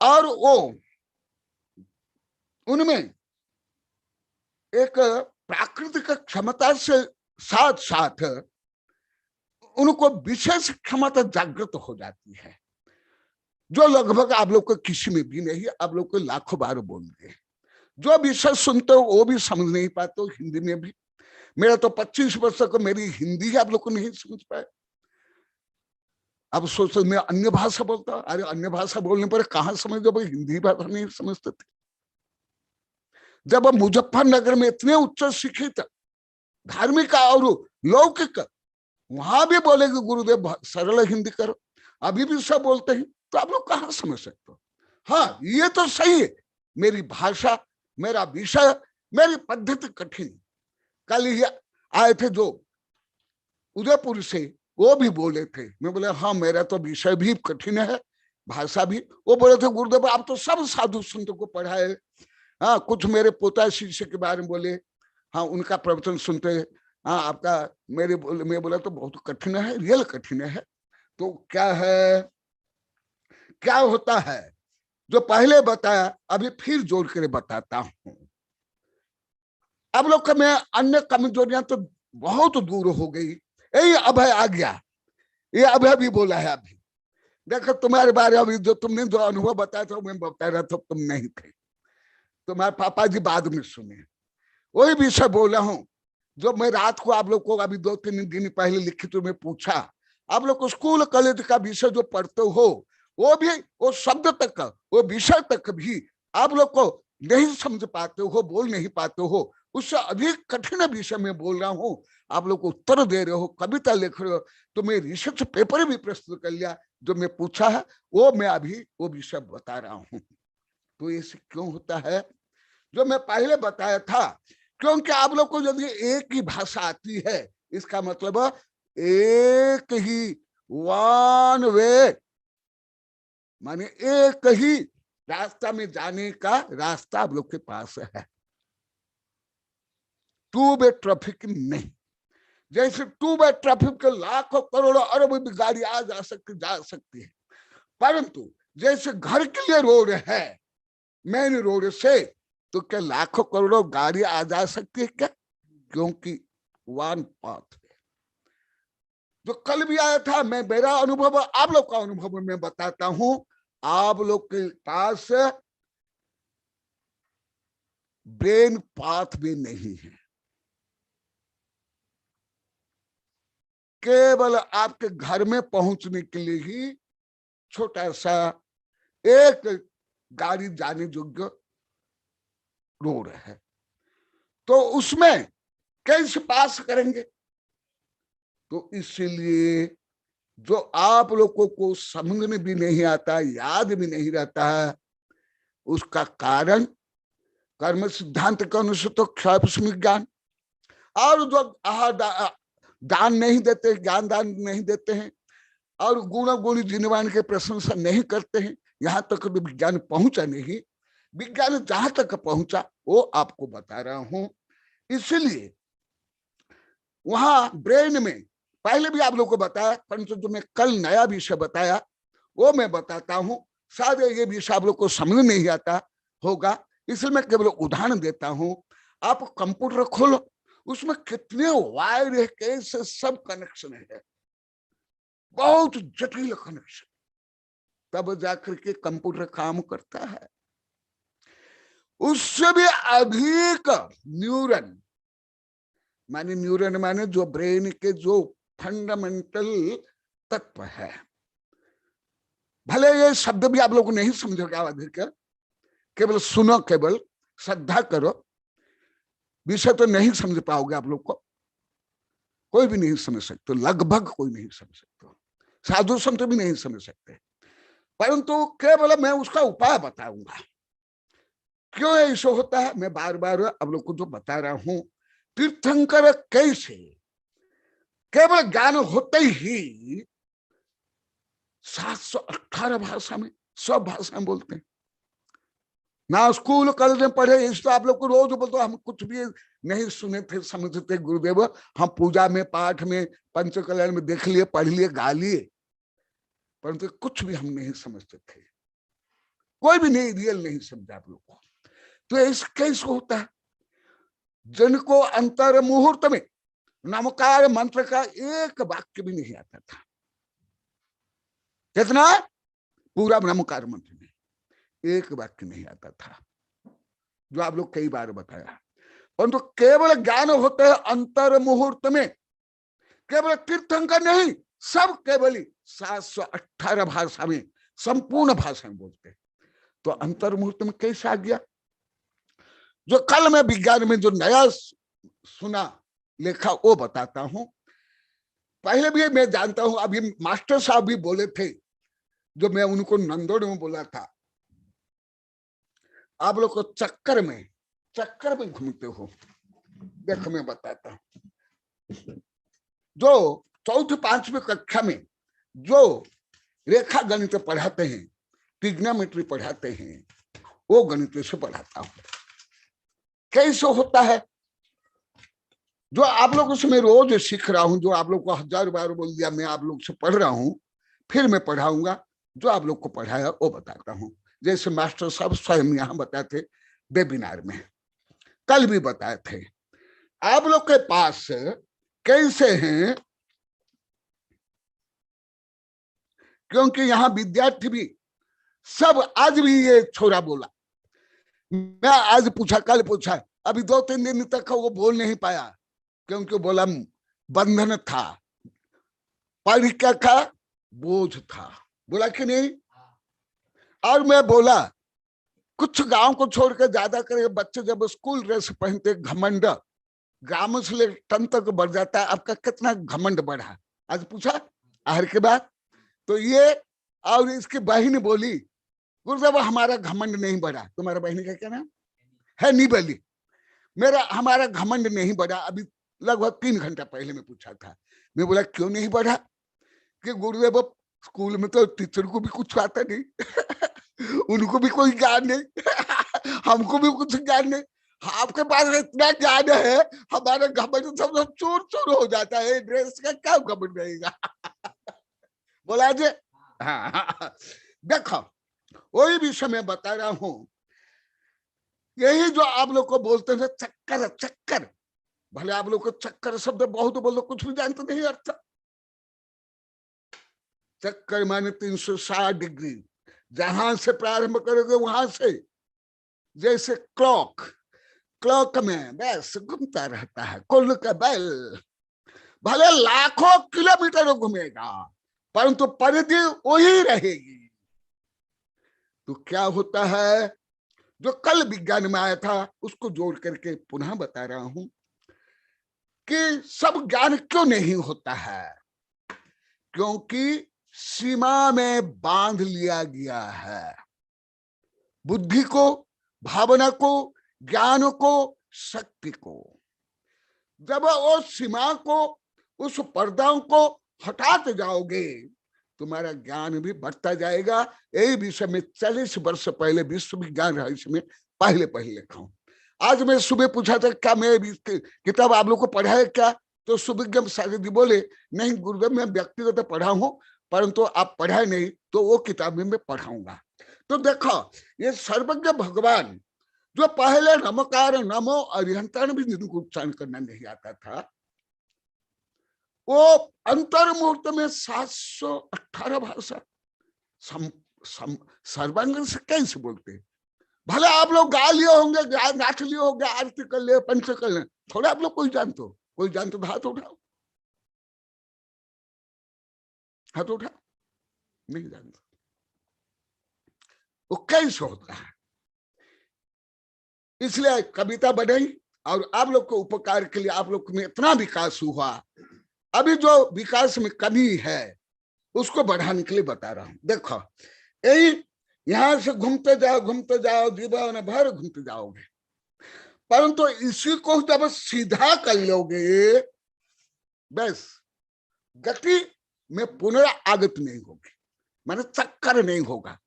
और वो उनमें एक प्राकृतिक क्षमता से साथ साथ उनको विशेष क्षमता जागृत हो जाती है, जो लगभग आप लोग को किसी में भी नहीं। आप लोग को लाखों बार बोल दिए, जो विषय सुनते हो वो भी समझ नहीं पाते हो, हिंदी में भी। मेरा तो 25 वर्ष को मेरी हिंदी आप लोग को नहीं समझ पाए, अब सोचो मैं अन्य भाषा बोलता हूं, अरे अन्य भाषा बोलने पर कहां समझ, जब हिंदी भाषा नहीं समझते थे। जब हम मुजफ्फरनगर में इतने उच्च शिक्षित धार्मिक और लौकिक, वहां भी बोलेगे गुरुदेव सरल हिंदी करो, अभी भी सब बोलते हैं, तो आप लोग कहां समझ सकते हो। हाँ ये तो सही है, मेरी भाषा, मेरा विषय, मेरी पद्धति कठिन। कल ही आए थे जो उदयपुर से, वो भी बोले थे, मैं बोले हाँ मेरा तो विषय भी कठिन है, भाषा भी। वो बोले थे गुरुदेव आप तो सब साधु संतों को पढ़ाए। हाँ कुछ मेरे पोता शिष्य के बारे में बोले, हाँ उनका प्रवचन सुनते, हाँ आपका मेरे बोले, मैं बोला तो बहुत कठिन है, रियल कठिन है। तो क्या है, क्या होता है जो पहले बताया, अभी फिर जोड़ कर बताता हूं। अब लोग का मैं अन्य कमजोरियां तो बहुत दूर हो गई, यही अभय आ गया, ये अभय भी बोला है। अभी देखो तुम्हारे बारे में जो तुमने जो अनुभव बताया था, मैं बता रहा था, तुम नहीं थे, तुम्हारे पापा जी बाद में सुने। वही विषय बोला हूं जो मैं रात को आप लोग को अभी 2-3 दिन पहले लिखित में पूछा। आप लोग को स्कूल कॉलेज का विषय जो पढ़ते हो, वो भी वो शब्द तक, वो विषय तक भी आप लोग को नहीं समझ पाते हो, बोल नहीं पाते हो। उससे अधिक कठिन विषय में बोल रहा हूं, आप लोग को उत्तर दे रहे हो, कविता लिख रहे हो। तो मैं रिसर्च पेपर भी प्रस्तुत कर लिया, जो मैं पूछा है वो मैं अभी वो विषय बता रहा हूं। तो ऐसे क्यों होता है, जो मैं पहले बताया था, क्योंकि आप लोग को यदि एक ही भाषा आती है, इसका मतलब एक ही वन वे, माने एक ही रास्ता में जाने का रास्ता आप लोग के पास है, टू वे ट्रैफिक नहीं। जैसे टू वे ट्रैफिक के लाखों करोड़ों अरब गाड़ी आ जा सकती है, परंतु जैसे घर के लिए रोड है मेन रोड से, तो क्या लाखों करोड़ों गाड़ी आ जा सकती है क्या, क्योंकि वन पाथ है। जो कल भी आया था, मैं मेरा अनुभव आप लोग का अनुभव मैं बताता हूं। आप लोग के पास ब्रेन पाथ भी नहीं है, केवल आपके घर में पहुंचने के लिए ही छोटा सा एक गाड़ी जाने योग्य रोड है, तो उसमें कैसे पास करेंगे। तो इसलिए जो आप लोगों को समझने भी नहीं आता, याद भी नहीं रहता है, उसका कारण कर्म सिद्धांत के अनुसार तो क्षय ज्ञान, और जो दान नहीं देते, ज्ञान दान नहीं देते हैं, और गुण गुणी जिनवान के प्रशंसा नहीं करते हैं, यहाँ तक तो विज्ञान पहुंचा नहीं। विज्ञान जहां तक पहुंचा वो आपको बता रहा हूं। इसलिए वहां ब्रेन में पहले भी आप लोगों को बताया, परंतु जो मैं कल नया विषय बताया वो मैं बताता हूं। शायद ये विषय आप लोग को समझ नहीं आता होगा, इसलिए मैं केवल उदाहरण देता हूं। आप कंप्यूटर खोलो, उसमें कितने वायर है, कैसे सब कनेक्शन है, बहुत जटिल कनेक्शन, तब जाकर के कंप्यूटर काम करता है। उससे भी अधिक न्यूरन, माने जो ब्रेन के जो फंडामेंटल तत्व है, भले ये शब्द भी आप लोग को नहीं समझोगे, अधिक केवल सुनो, केवल श्रद्धा करो, विषय तो नहीं समझ पाओगे आप लोग को, कोई भी नहीं समझ सकते, लगभग कोई नहीं समझ सकते, साधु संत भी नहीं समझ सकते, परंतु केवल मैं उसका उपाय बताऊंगा। क्यों ऐसा होता है, मैं बार बार आप लोग को जो बता रहा हूं। तीर्थंकर कैसे केवल ज्ञान होते ही 718 भाषा में, सब भाषा में बोलते हैं, ना स्कूल कॉलेज में पढ़े, इसलिए आप लोग को रोज बोलते हम कुछ भी नहीं सुने थे, समझते गुरुदेव, हम पूजा में, पाठ में, पंचकल्याण में देख लिए, पढ़ लिए, गा लिए, परंतु कुछ भी हम नहीं समझते थे, कोई भी नहीं रियल नहीं समझा आप लोग को। तो ऐसा कैसे होता है, जिनको अंतर मुहूर्त में नमकार मंत्र का एक वाक्य भी नहीं आता था, कितना पूरा नमकार मंत्र में एक वाक्य नहीं आता था, जो आप लोग कई बार बताया, परंतु केवल ज्ञान होता है अंतर मुहूर्त में। केवल तीर्थंकर नहीं, सब केवल 718 भाषा में, संपूर्ण भाषा में बोलते हैं। तो अंतर्मुहूर्त में कैसे आ गया? जो कल मैं विज्ञान में जो नया सुना लिखा वो बताता हूं। पहले भी मैं जानता हूं, अभी मास्टर साहब भी बोले थे, जो मैं उनको नंदोड़ में बोला था, आप लोग को चक्कर में घूमते हो। देखो मैं बताता हूं, जो चौथी पांचवी कक्षा में जो रेखा गणित पढ़ाते हैं, ट्रिग्नोमेट्री पढ़ाते हैं, वो गणित से पढ़ाता हूं। कैसे होता है? जो आप लोगों से मैं रोज सीख रहा हूं, जो आप लोग को 1000 बार बोल दिया, मैं आप लोग से पढ़ रहा हूं, फिर मैं पढ़ाऊंगा। जो आप लोग को पढ़ाया वो बताता हूं। जैसे मास्टर साहब स्वयं यहाँ बताए थे वेबिनार में, कल भी बताए थे। आप लोग के पास कैसे हैं? क्योंकि यहाँ विद्यार्थी भी सब, आज भी ये छोरा बोला, मैं आज पूछा, कल पूछा, अभी 2-3 दिन तक वो बोल नहीं पाया, क्योंकि बोला बंधन था, परीक्षा का बोझ था, बोला कि नहीं। और मैं बोला कुछ गांव को छोड़ के ज्यादा करे बच्चे जब स्कूल ड्रेस पहनते, घमंड ग्राम से लेकर टन तक बढ़ जाता है। आपका कितना घमंड बढ़ा? आज पूछा आहर के बाद। तो ये और इसकी बहन बोली, गुरुदेव हमारा घमंड नहीं बढ़ा। तुम्हारा बहन का क्या नाम है? नहीं बोली, हमारा घमंड नहीं बढ़ा। अभी लगभग 3 घंटा पहले मैं पूछा था। मैं बोला क्यों नहीं बढ़ा? कि गुरुदेव स्कूल में तो टीचर को भी कुछ आता नहीं उनको भी कोई ज्ञान नहीं हमको भी कुछ ज्ञान नहीं। आपके पास इतना ज्ञान है, हमारा घमंड सब चूर चूर हो जाता है, ड्रेस का क्या घमंड रहेगा बोला जी। हाँ, देखो वही विषय मैं बता रहा हूं। यही जो आप लोग को बोलते हैं चक्कर, चक्कर, भले आप लोग को चक्कर शब्द बहुत बोलो, कुछ भी जानते नहीं अर्थ। चक्कर माने 360 डिग्री, जहां से प्रारंभ करोगे वहां से, जैसे क्लॉक में बस घूमता रहता है, कुल का बैल भले लाखों किलोमीटर घूमेगा, परंतु परिधि वही रहेगी। तो क्या होता है, जो कल विज्ञान में आया था उसको जोड़ करके पुनः बता रहा हूं कि सब ज्ञान क्यों नहीं होता है? क्योंकि सीमा में बांध लिया गया है बुद्धि को, भावना को, ज्ञान को, शक्ति को। जब वो सीमा को, उस पर्दाओं को हटाते जाओगे, तुम्हारा ज्ञान भी बढ़ता जाएगा। यही विषय में 40 वर्ष पहले विश्व विज्ञान रहस्य में पहले लिखा हूं। आज मैं सुबह पूछा था क्या मैं किताब आप लोग को पढ़ाया क्या? तो सुविज्ञ सागर जी बोले नहीं गुरुदेव मैं व्यक्तिगत पढ़ा हूं, परंतु आप पढ़ाए नहीं, तो वो किताब में मैं पढ़ाऊंगा। तो देखो ये सर्वज्ञ भगवान जो पहले नमकार नमो अरिहंतान भी जिनको उच्चारण करना नहीं आता था, वो अंतर्मुहूर्त में 718 भाषा सर्वांग से कैसे बोलते? भले आप लोग गा लिए होंगे, नाच लिए होंगे, आरती कर ले, पंच कर ले, थोड़ा आप लोग कोई जानते हो? कोई जानते तो हाथ उठाओ, हाथ उठा, नहीं जानते। वो कैसे होता है? इसलिए कविता बनाई और आप लोग को उपकार के लिए, आप लोग में इतना विकास हुआ। अभी जो विकास में कमी है उसको बढ़ाने के लिए बता रहा हूं। देखो यही यहां से घूमते जाओ जीवन भर घूमते जाओगे, परंतु इसी को जब सीधा कर लोगे, बस गति में पुनरागत नहीं होगी, माने चक्कर नहीं होगा,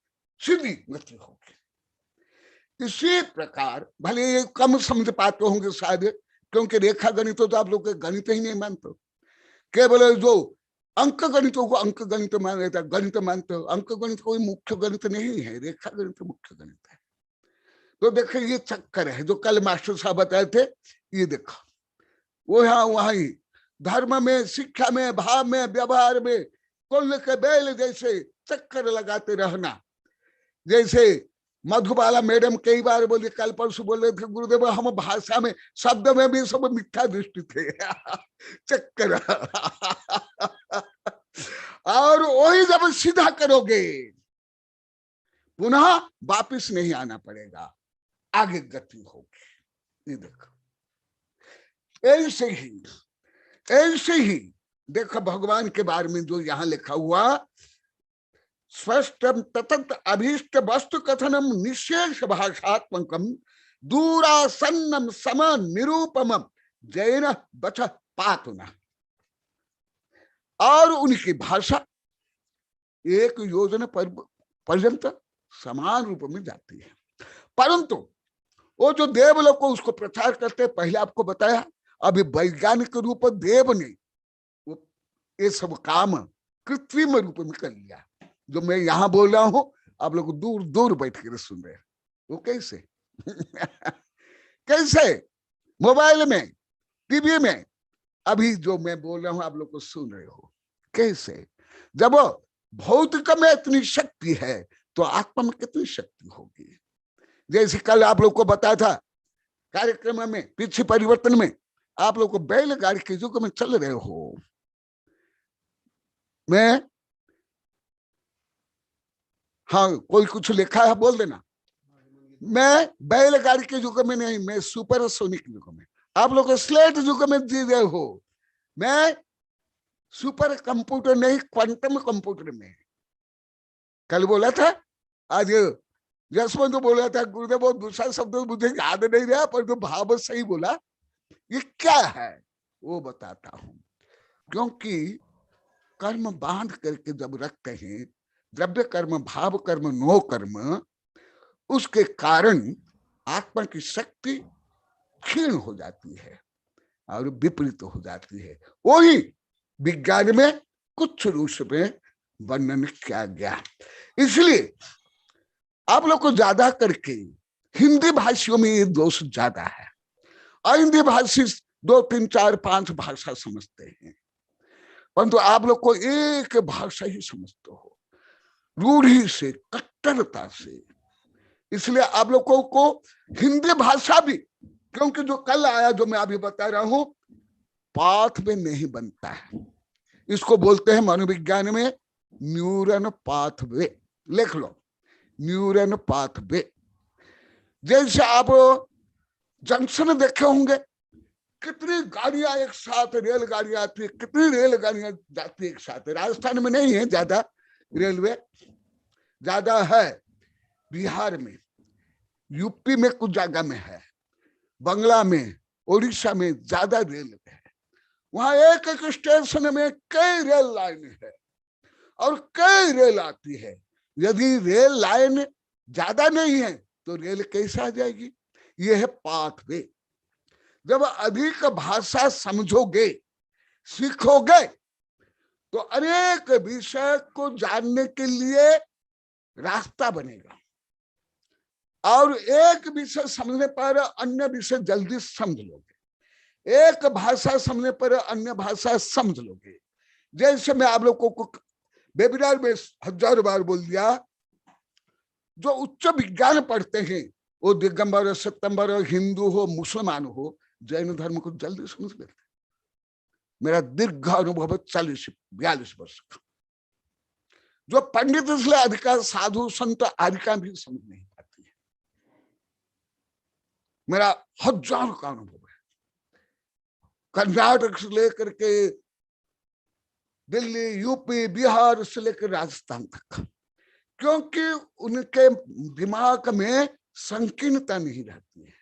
सीधी गति होगी। इसी प्रकार भले ये कम समझ पाते होंगे शायद, क्योंकि रेखा गणित तो आप लोग गणित ही नहीं मानते, केवल जो अंक गणितों को अंक गणित मान लेता, गणित मानते हो। अंक गणित कोई मुख्य गणित नहीं है, रेखा गणित मुख्य गणित है। तो देखो ये चक्कर है जो कल मास्टर साहब बताए थे। ये देखो वो यहाँ वहां ही धर्म में, शिक्षा में, भाव में, व्यवहार में कुल के बैल जैसे चक्कर लगाते रहना। जैसे मधुबाला मैडम कई बार बोले, कल परसों बोले थे गुरुदेव हम भाषा में, शब्द में भी सब मिथ्या दृष्टि थे चक्कर और वही जब सीधा करोगे पुनः वापिस नहीं आना पड़ेगा, आगे गति होगी। ये देखो ऐसे ही देखो भगवान के बारे में जो यहाँ लिखा हुआ, स्पष्टम ततत अभीष्ट वस्तु कथनम निशेष भाषात्मकम दूरासन्नम सम निरूपम जैन बच पातुना। और उनकी भाषा एक योजना पर्यंत समान रूप में जाती है, परंतु वो जो देवलोक को उसको प्रचार करते, पहले आपको बताया, अभी वैज्ञानिक रूप देव ने वो ये सब काम कृत्रिम रूप में कर लिया। जो मैं यहाँ बोल रहा हूं आप लोग दूर दूर बैठ कर सुन रहे हैं, वो कैसे कैसे मोबाइल में, टीवी में अभी जो मैं बोल रहा हूं आप लोग को सुन रहे हो, कैसे? जब भौतिक में इतनी शक्ति है तो आत्मा में कितनी शक्ति होगी। जैसे कल आप लोग को बताया था कार्यक्रम में, पीछे परिवर्तन में, आप लोग को बैलगाड़ी के युग में चल रहे हो। मैं हाँ कोई कुछ लिखा है बोल देना। मैं बैलगाड़ी के युग में नहीं, मैं सुपरसोनिक युग में, आप लोग स्लेट युग में जी रहे हो। मैं सुपर कंप्यूटर नहीं, क्वांटम कंप्यूटर में। कल बोला था, आज जसवंत बोला था, गुरुदेव बहुत दूसरा शब्द मुझे याद नहीं रहा, पर जो भाव सही बोला, ये क्या है वो बताता हूं। क्योंकि कर्म बांध करके जब रखते हैं, द्रव्य कर्म, भाव कर्म, नो कर्म, उसके कारण आत्मा की शक्ति क्षीण हो जाती है और विपरीत हो जाती है। वही विज्ञान में कुछ रूप में वर्णन किया गया। इसलिए आप लोग को ज्यादा करके हिंदी भाषियों में ये दोष ज्यादा है, और हिंदी भाषी 2, 3, 4, 5 भाषा समझते हैं, परंतु आप लोग को एक भाषा ही समझते हो, रूढ़ी से, कट्टरता से। इसलिए आप लोगों को हिंदी भाषा भी, क्योंकि जो कल आया, जो मैं अभी बता रहा हूं, पाथ में नहीं बनता है। इसको बोलते हैं मनोविज्ञान में न्यूरन पाथवे। लिख लो, न्यूरन पाथवे। जैसे आप जंक्शन देखे होंगे, कितनी गाड़ियां एक साथ, रेलगाड़ियां आती है, कितनी रेलगाड़ियां जाती है एक साथ। राजस्थान में नहीं है ज्यादा रेलवे, ज्यादा है बिहार में, यूपी में कुछ जगह में है, बंगला में, उड़ीसा में ज्यादा रेलवे है। वहां एक एक स्टेशन में कई रेल लाइन है और कई रेल आती है। यदि रेल लाइन ज्यादा नहीं है तो रेल कैसे आ जाएगी? यह है पाथवे। जब अधिक भाषा समझोगे, सीखोगे, तो अनेक विषय को जानने के लिए रास्ता बनेगा, और एक विषय समझने पर अन्य विषय जल्दी समझ लोगे, एक भाषा समझने पर अन्य भाषा समझ लोगे। जैसे मैं आप लोगों को वेबिनार में 1000 बार बोल दिया, जो उच्च विज्ञान पढ़ते हैं, वो दिगंबर, सितंबर, हिंदू हो, मुसलमान हो, जैन धर्म को जल्दी समझ लेते। मेरा दीर्घ अनुभव 40-42 वर्ष का। जो पंडित इसलिए अधिकार साधु संत आदिका भी समझ नहीं पाती है। मेरा 1000 का अनुभव है, कर्नाटक से लेकर के दिल्ली, यूपी, बिहार से लेकर राजस्थान तक, क्योंकि उनके दिमाग में संकीर्णता नहीं रहती है,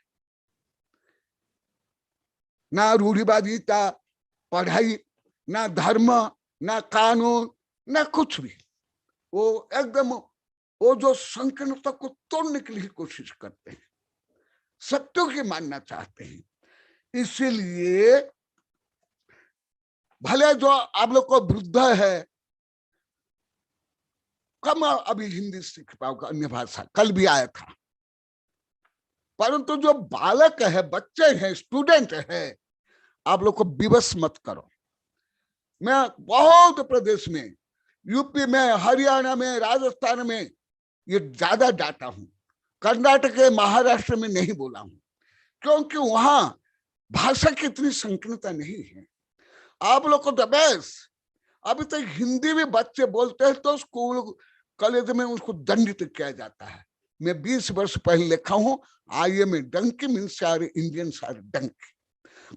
ना रूढ़िवादिता, पढ़ाई, ना धर्म, ना कानून, ना कुछ भी। वो एकदम वो जो संकीर्णता को तोड़ने के लिए कोशिश करते हैं, सत्यों की मानना चाहते हैं। इसीलिए भले जो आप लोग को वृद्ध है, कम अभी हिंदी सीख पाओगे, अन्य भाषा कल भी आया था, परंतु जो बालक है, बच्चे हैं, स्टूडेंट है, आप लोग को विवश मत करो। मैं बहुत प्रदेश में, यूपी में, हरियाणा में, राजस्थान में ये ज्यादा डाटा हूं, कर्नाटक के, महाराष्ट्र में नहीं बोला हूं, क्योंकि वहां भाषा की इतनी संकीर्णता नहीं है। आप लोग को तो बस अभी तक हिंदी में बच्चे बोलते हैं तो स्कूल कॉलेज में उसको दंडित किया जाता है। मैं 20 वर्ष पहले लिखा हूं, I am a donkey means our Indians are donkey.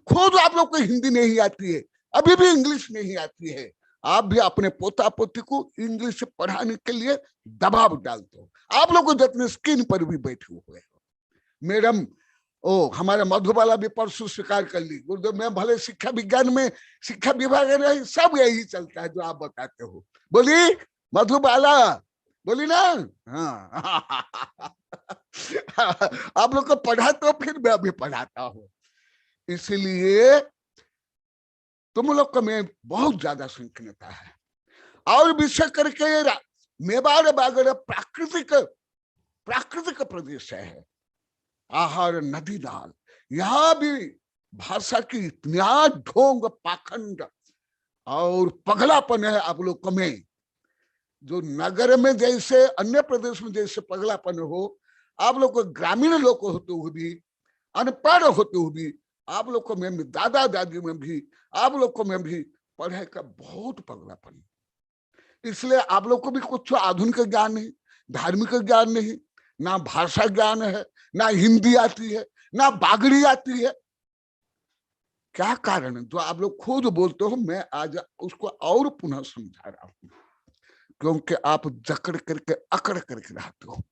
खुद आप लोग को हिंदी नहीं आती है, अभी भी इंग्लिश नहीं आती है, आप भी अपने पोता पोती को इंग्लिश पढ़ाने के लिए दबाव डालते हो। आप लोग को जितने स्क्रीन पर भी बैठे हुए हो, मैडम ओ हमारा मधुबाला भी परसों स्वीकार कर ली, गुरुदेव मैं भले शिक्षा विज्ञान में शिक्षा विभाग में सब यही चलता है जो आप बताते हो। बोली मधुबाला, बोली ना। हाँ आप लोग को पढ़ाते हो, फिर मैं भी पढ़ाता हूँ। इसलिए तुम लोग को मैं बहुत ज्यादा संकीर्णता है। और विषय करके मेवाड़ बागड़ प्राकृतिक प्रदेश है, आहार नदी नाल, यहाँ भी भाषा की इतना ढोंग पाखंड और पगलापन है आप लोग में। जो नगर में जैसे अन्य प्रदेश में जैसे पगलापन हो, आप लोग को ग्रामीण लोग होते हुए भी, अनपढ़ होते हुए भी, आप लोग को में दादा दादी में भी, आप लोग को में भी पढ़ाई का बहुत पगलापन। इसलिए आप लोग को भी कुछ आधुनिक ज्ञान नहीं, धार्मिक ज्ञान नहीं, ना भाषा ज्ञान है, ना हिंदी आती है, ना बागड़ी आती है। क्या कारण है जो आप लोग खुद बोलते हो? मैं आज उसको और पुनः समझा रहा हूं, क्योंकि आप जकड़ करके अकड़ करके रहते हो।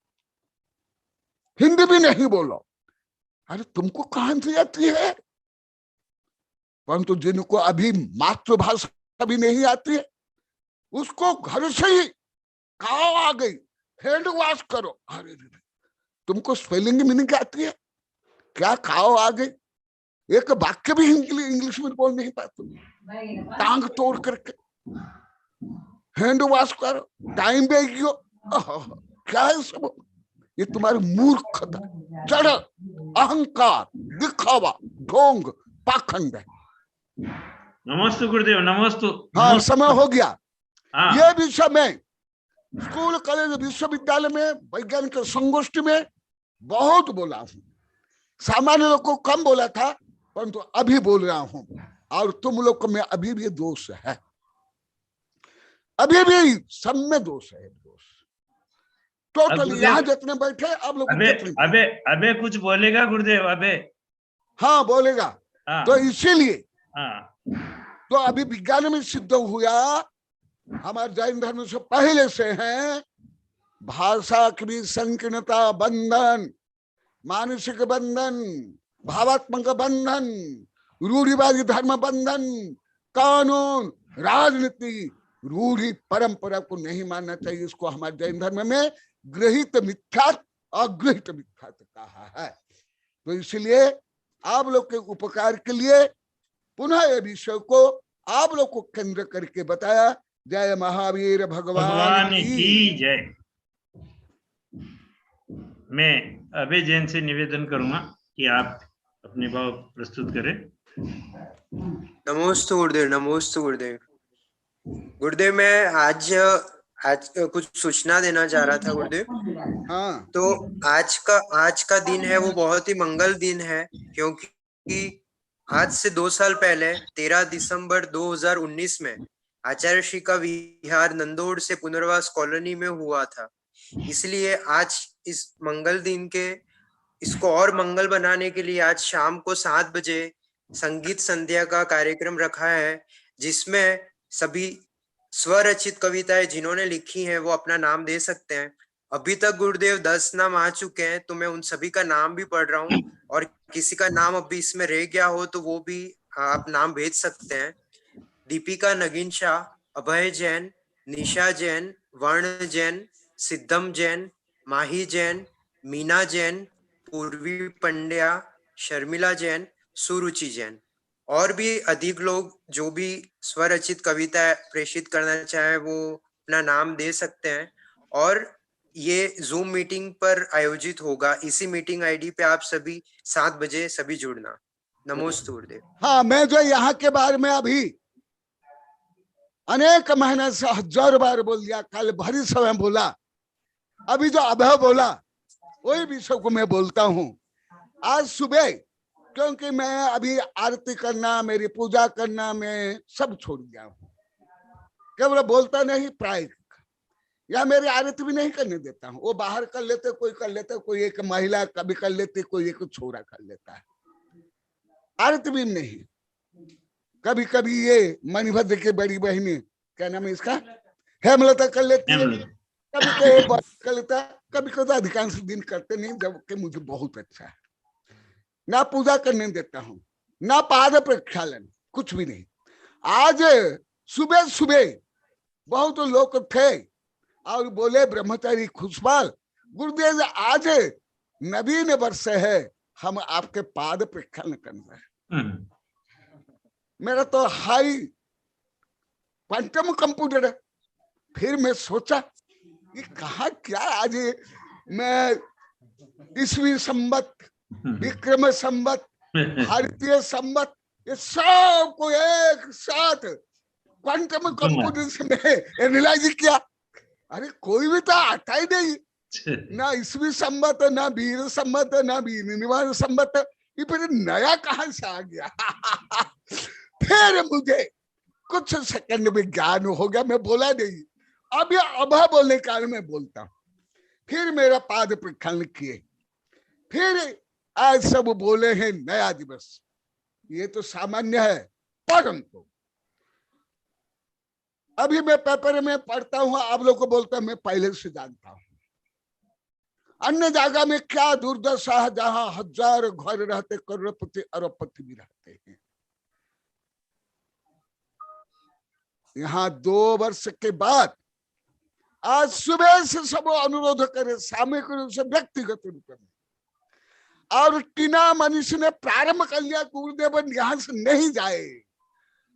हिंदी भी नहीं बोलो, अरे तुमको कहां से आती है? परंतु जिनको अभी मातृभाषा भी नहीं आती है, उसको घर से ही खाओ आ गई, हैंड वॉश करो। अरे तुमको स्पेलिंग मीनिंग आती है क्या? खाओ आ गई, एक वाक्य भी इंग्लिश में बोल नहीं पाते, टांग तोड़ करके हैंड वॉश करो, टाइम बेगियो। क्या है सब? ये तुम्हारी मूर्खता, जड़, अहंकार, दिखावा, ढोंग, पाखंड है। नमस्ते गुरुदेव, नमस्ते। हाँ, समय हो गया। हाँ। ये विषय में स्कूल कॉलेज विश्वविद्यालय में वैज्ञानिक संगोष्ठी में बहुत बोला हूं। सामान्य लोग को कम बोला था, परंतु अभी बोल रहा हूं। और तुम लोग को में अभी भी दोष है, अभी भी सब में दोष है, दोष टोटली। यहाँ जितने बैठे अब लोग अबे कुछ बोलेगा गुरुदेव? अबे हाँ बोलेगा। हाँ। तो इसीलिए हाँ। तो अभी विज्ञान में सिद्ध हुआ, हमारे जैन धर्म से पहले से हैं, भाषा की भी संकीर्णता, बंधन, मानसिक बंधन, भावात्मक बंधन, रूढ़िवादी धर्म बंधन, कानून, राजनीति, रूढ़ी परंपरा को नहीं मानना चाहिए। इसको हमारे जैन धर्म में गृहीत मिथ्यात्व, अगृहीत मिथ्यात्व कहा है। तो इसलिए आप लोग के उपकार के लिए पुनः ये विषय को आप लोग को केंद्र करके बताया। जय महावीर भगवान की जय। मैं अभय जैन से निवेदन करूंगा कि आप अपने भाव प्रस्तुत करें। नमोस्तु गुरुदेव, नमोस्तु गुरुदेव। गुरुदेव मैं आज कुछ सूचना देना चाह रहा था गुरुदेव। हाँ। तो आज का दिन है वो बहुत ही मंगल दिन है, क्योंकि आज से 2 साल पहले 13 दिसंबर 2019 में आचार्य श्री का विहार नंदोड़ से पुनर्वास कॉलोनी में हुआ था। इसलिए आज इस मंगल दिन के इसको और मंगल बनाने के लिए आज शाम को 7 बजे संगीत संध्या का कार्यक्रम रखा है, जिसमें सभी स्वरचित कविताएं जिन्होंने लिखी हैं वो अपना नाम दे सकते हैं। अभी तक गुरुदेव 10 नाम आ चुके हैं, तो मैं उन सभी का नाम भी पढ़ रहा हूँ, और किसी का नाम अभी इसमें रह गया हो तो वो भी आप नाम भेज सकते हैं। दीपिका नगीन शाह, अभय जैन, निशा जैन, वर्ण जैन, सिद्धम जैन, माही जैन, मीना जैन, पूर्वी पंड्या, शर्मिला जैन, सुरुचि जैन। और भी अधिक लोग जो भी स्वरचित कविता प्रेषित करना चाहे वो अपना नाम दे सकते हैं। और ये जूम मीटिंग पर आयोजित होगा। इसी मीटिंग आईडी पे आप सभी 7 बजे सभी जुड़ना। नमोस्तु गुरुदेव। हाँ, मैं जो यहाँ के बारे में अभी अनेक महीने से 1000 बार बोल दिया, कल भरी समय बोला, अभी जो अभय बोला वही विषय को मैं बोलता हूँ। आज सुबह, क्योंकि मैं अभी आरती करना, मेरी पूजा करना मैं सब छोड़ गया हूँ। केवल बोलता नहीं, प्रायिक या मेरी आरती भी नहीं करने देता हूँ। वो बाहर कर लेते, कोई कर लेता, कोई एक महिला कभी कर लेती, कोई एक छोरा कर लेता है। आरती भी नहीं। कभी कभी ये मणिभद्र की बड़ी बहनी, क्या नाम है इसका, हेमलता कर लेती है, कभी कभी कर लेता, कभी कभी अधिकांश दिन करते नहीं, जबकि मुझे बहुत अच्छा है। ना पूजा करने देता हूँ, ना पाद प्रक्षालन, कुछ भी नहीं। आज सुबह सुबह बहुत लोग थे और बोले ब्रह्मचारी खुशपाल गुरुदेव आज नवीन वर्ष है, हम आपके पाद प्रक्षालन कर रहे हैं। मेरा तो हाई क्वांटम कंप्यूटर है। फिर मैं सोचा कि कहा क्या, आज मैं ईस्वी संवत, विक्रम संवत, भारतीय संवत, ये सब को एक साथ क्वांटम कंप्यूटर से मैं एनालाइज किया। अरे कोई भी तो आता ही नहीं, ना ईस्वी संवत, ना वीर संवत, ना वीर निवार संवत, ये फिर नया कहां से आ गया। फिर मुझे कुछ सेकंड में ज्ञान हो गया, मैं बोला नहीं, अब ये अभा बोलने कारण मैं बोलता हूं। फिर मेरा पाद प्रक्षालन किए, फिर आज सब बोले हैं नया दिवस, ये तो सामान्य है। परंतु अभी मैं पेपर में पढ़ता हूं, आप लोग को बोलता हूं, मैं पहले से जानता हूं अन्य जगह में क्या दुर्दशा है, जहां हजार घर रहते, करोड़पति अरबपति भी रहते हैं। यहाँ 2 वर्ष के बाद आज सुबह से सब अनुरोध करे, सामूहिक रूप से, व्यक्तिगत रूप में, और टीना मनीष ने प्रारंभ कर लिया गुरुदेव यहाँ से नहीं जाए,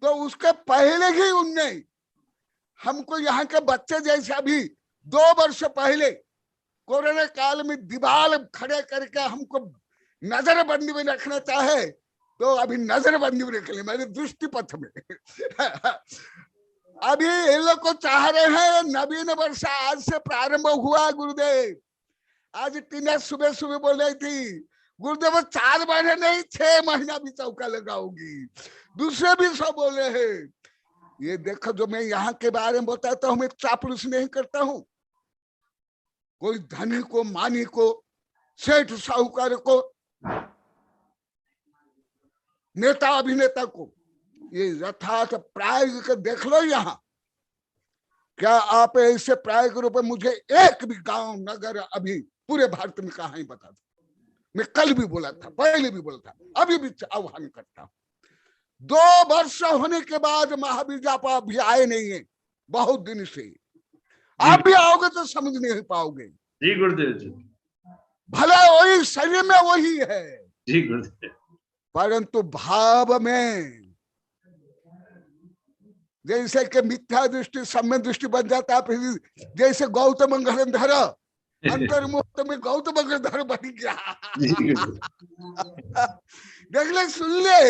तो उसके पहले ही उनने हमको यहाँ के बच्चे जैसे अभी 2 वर्ष पहले कोरोना काल में दीवार खड़े करके हमको नजरबंदी में रखना चाहे, तो अभी नजरबंदी में रख ले, मेरे दृष्टि पथ में। अभी ये लोग को चाह रहे हैं नवीन वर्ष आज से प्रारंभ हुआ गुरुदेव। आज टीना सुबह सुबह बोल रही थी गुरुदेव 4 महीने नहीं 6 महीना भी चौका लगाओगी, दूसरे भी सब बोले हैं। ये देखो, जो मैं यहाँ के बारे में बताता हूँ, मैं चापलूसी नहीं करता हूँ। कोई धनी को, मानी को, सेठ साहूकार को, नेता अभिनेता को, ये यथार्थ प्रायोगिक देख लो। यहाँ क्या आप ऐसे प्रायोगिक रूप में मुझे एक भी गांव नगर अभी पूरे भारत में कहा ही बता दो। मैं कल भी बोला था, पहले भी बोला था, अभी भी आह्वान करता हूं। 2 वर्ष होने के बाद महावीर जापा अभी आए नहीं है, बहुत दिन से। आप भी आओगे तो समझ नहीं पाओगे। जी गुरुदेव जी। भला वही शरीर में वही है जी गुरुदेव, परंतु भाव में जैसे कि मिथ्या दृष्टि सम्य दृष्टि बन जाता है। फिर जैसे गौतम गंधर अंतर्मुक्त में गौतम गंधर बन गया। देख ले, सुन ले,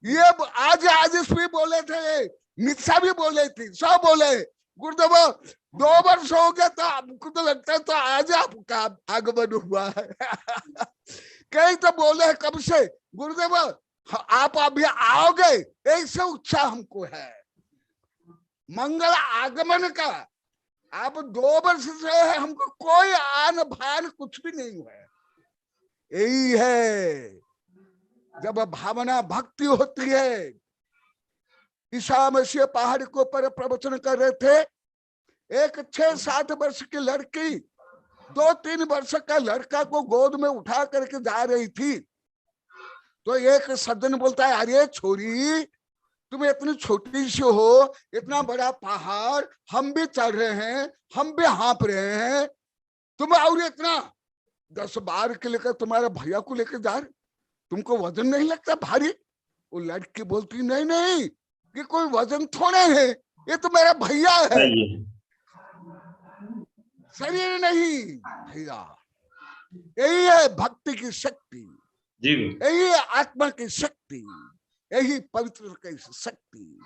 ये आज भी बोले थे, नित्सा भी बोले थी, सब बोले गुरुदेव 2 वर्ष हो गया, तो आपको तो लगता है तो आज आपका आगमन हुआ है। कई तो बोले कब से गुरुदेव आप अभी आओगे, ऐसे उत्साह हमको है मंगल आगमन का। आप 2 वर्ष से है, हमको कोई आन भान कुछ भी नहीं हुआ है। यही है जब भावना भक्ति होती है। ईसा मसीह पहाड़ के ऊपर प्रवचन कर रहे थे, एक 6-7 वर्ष की लड़की 2-3 वर्ष का लड़का को गोद में उठा करके जा रही थी, तो एक सज्जन बोलता है, अरे छोरी तुम इतनी छोटी सी हो, इतना बड़ा पहाड़ हम भी चढ़ रहे हैं, हम भी हाँप रहे हैं, तुम और इतना 10-12 के लेकर तुम्हारा भैया को लेकर जा रहे, तुमको वजन नहीं लगता भारी? वो लड़की बोलती नहीं नहीं, ये कोई वजन थोड़े है, ये तो मेरा भैया है, शरीर नहीं भैया। यही है भक्ति की शक्ति, यही है आत्मा की शक्ति, यही पवित्र की शक्ति।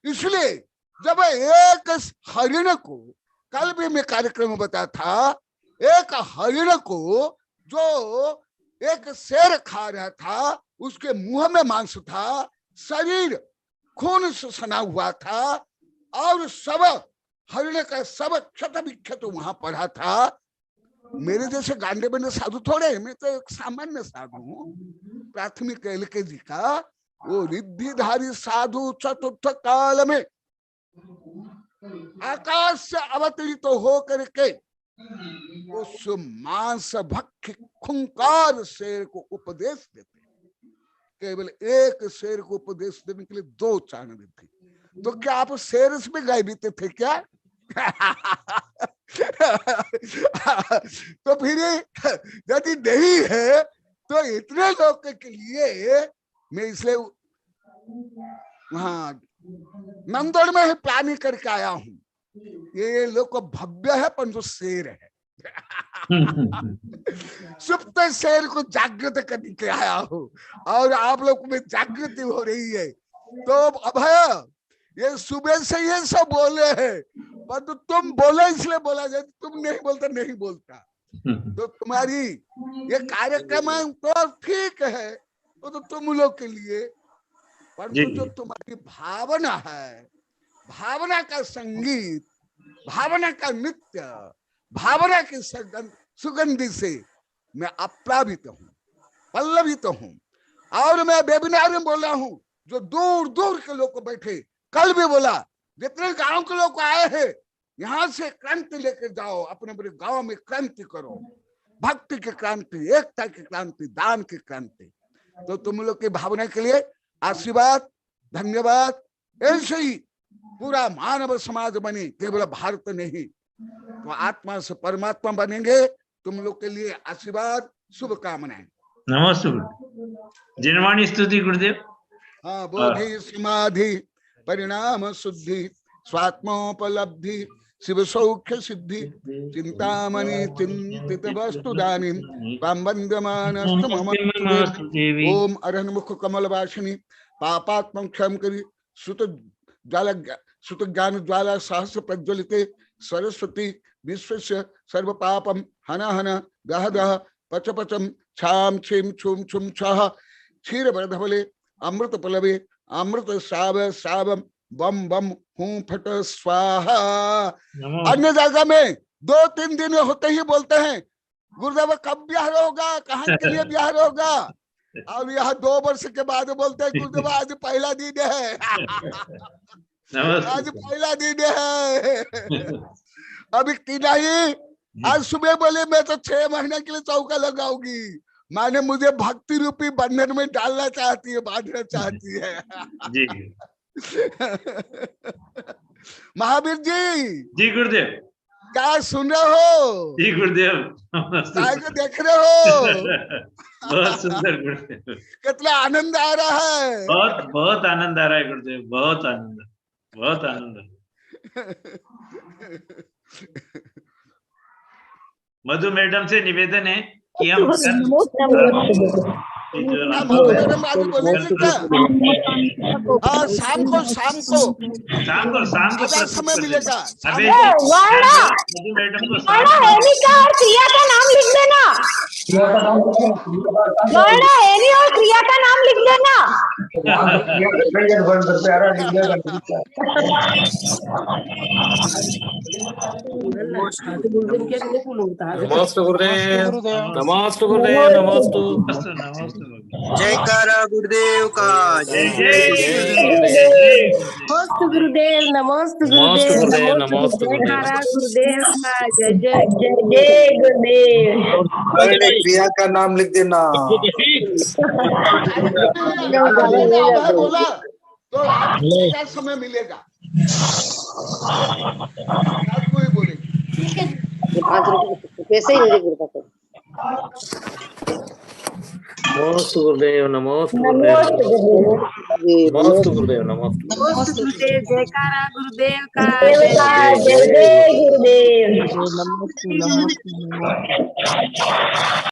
इसलिए जब एक हरिण को, कल भी मैं कार्यक्रम में बताया था, एक हरिण को जो एक शेर खा रहा था, उसके मुंह में मांस था, शरीर खून से सना हुआ था, और सब हरिण का सब क्षत विक्षत वहां पड़ा था। मेरे जैसे गांडे बंडे साधु थोड़े, मैं तो एक सामान्य साधु हूँ, प्राथमिक LKG का। वो रिद्धिधारी साधु चतुर्थ काल में आकाश से अवतरित तो हो करके उस मांस भक्ष खुंकार शेर को उपदेश देते। केवल एक शेर को उपदेश देने के लिए 2 चांद थे। तो क्या आप शेर में गाय बीते थे क्या? तो फिर यदि नहीं है तो इतने लोग के लिए मैं इसलिए वहां नंदोड़ में ही प्लानिंग करके आया हूँ। ये लोग को भव्य है परंतु शेर है। सुप्त शेर को जागृत करने के आया हूँ और आप लोग में जागृति हो रही है। तो अभय ये सुबह से ये सब बोले हैं, परंतु तुम बोले इसलिए बोला जाए, तुम नहीं बोलता नहीं बोलता। तो तुम्हारी ये कार्यक्रम तो ठीक है, वो तो तुम लोग के लिए, परंतु जो तुम्हारी भावना है, भावना का संगीत, भावना का नृत्य, भावना की सुगंधि से मैं अप्लावित हूँ, पल्लवित हूँ। और मैं वेबिनार में बोला हूँ, जो दूर दूर के लोग बैठे, कल भी बोला, जितने गांव के लोग आए हैं यहाँ से क्रांति लेकर जाओ, अपने अपने गांव में क्रांति करो, भक्ति की क्रांति, एकता की क्रांति, दान की क्रांति। तो तुम लोग की भावना के लिए आशीर्वाद, धन्यवाद। ऐसे ही पूरा मानव समाज बने, केवल भारत नहीं, तो आत्मा से परमात्मा बनेंगे। तुम लोग के लिए आशीर्वाद, शुभकामनाएं। नमस्ते जिनवाणी स्तुति गुरुदेव। हाँ, बोधि समाधि परिणाम शुद्धि स्वात्मोपलब्धि शिव सौख्य सिद्धि चिंतामणि चिंतित वस्तु दानी वंद्यमानस्तु मम देवी। ओम अरहन मुख कमल वासिनी पापात्म क्षम करी सुत ज्ञान ज्वाला सहस्र प्रज्वलिते सरस्वती विश्वस्य सर्व पापम हना हना गह गह पच पचम छाम छीम छुम छुम छह क्षीर वर्धवले अमृत पलवे अमृत साव सावम बम बम हूं फट स्वाहा। अन्य जगह में 2-3 दिन होते ही बोलते हैं गुरुदेव कब बिहार होगा, कहाँ के लिए बिहार होगा, और यहाँ 2 वर्ष के बाद बोलते हैं गुरुदेव आज पहला दिन है। आज पहला दिन है। अभी नहीं, आज सुबह बोले मैं तो 6 महीने के लिए चौका लगाऊंगी, माने मुझे भक्ति रूपी बंधन में डालना चाहती है, बांधना चाहती है। जी महावीर जी गुरुदेव, क्या सुन रहे हो? जी गुरुदेव, काय को देख रहे हो? बहुत सुंदर गुरुदेव, कितना आनंद आ रहा है। बहुत बहुत आनंद आ रहा है गुरुदेव, बहुत आनंद, बहुत आनंद। मधु मैडम से निवेदन है कि हम शाम को समय मिलेगा। मैडम को क्रिया का नाम लिख देना, और क्रिया का नाम लिख देना। नमस्ते गुरुदेव, नमस्ते गुरुदेव, नमस्ते। जयकारा गुरुदेव का जय नमस्ते गुरुदेव, नमस्ते गुरुदेव, नमस्ते जयकारा गुरुदेव का जय जय जय जय गुरुदेव। क्रिया का नाम लिख देना। बोला तो क्या समय मिलेगा? कोई बोले 5 रुपये पैसे ही नहीं दे गुरुदेव। नमस्ते गुरुदेव, नमस्ते गुरुदेव, नमस्ते गुरुदेव, नमस्ते गुरुदेव। जयकारा गुरुदेव का जय जय गुरुदेव।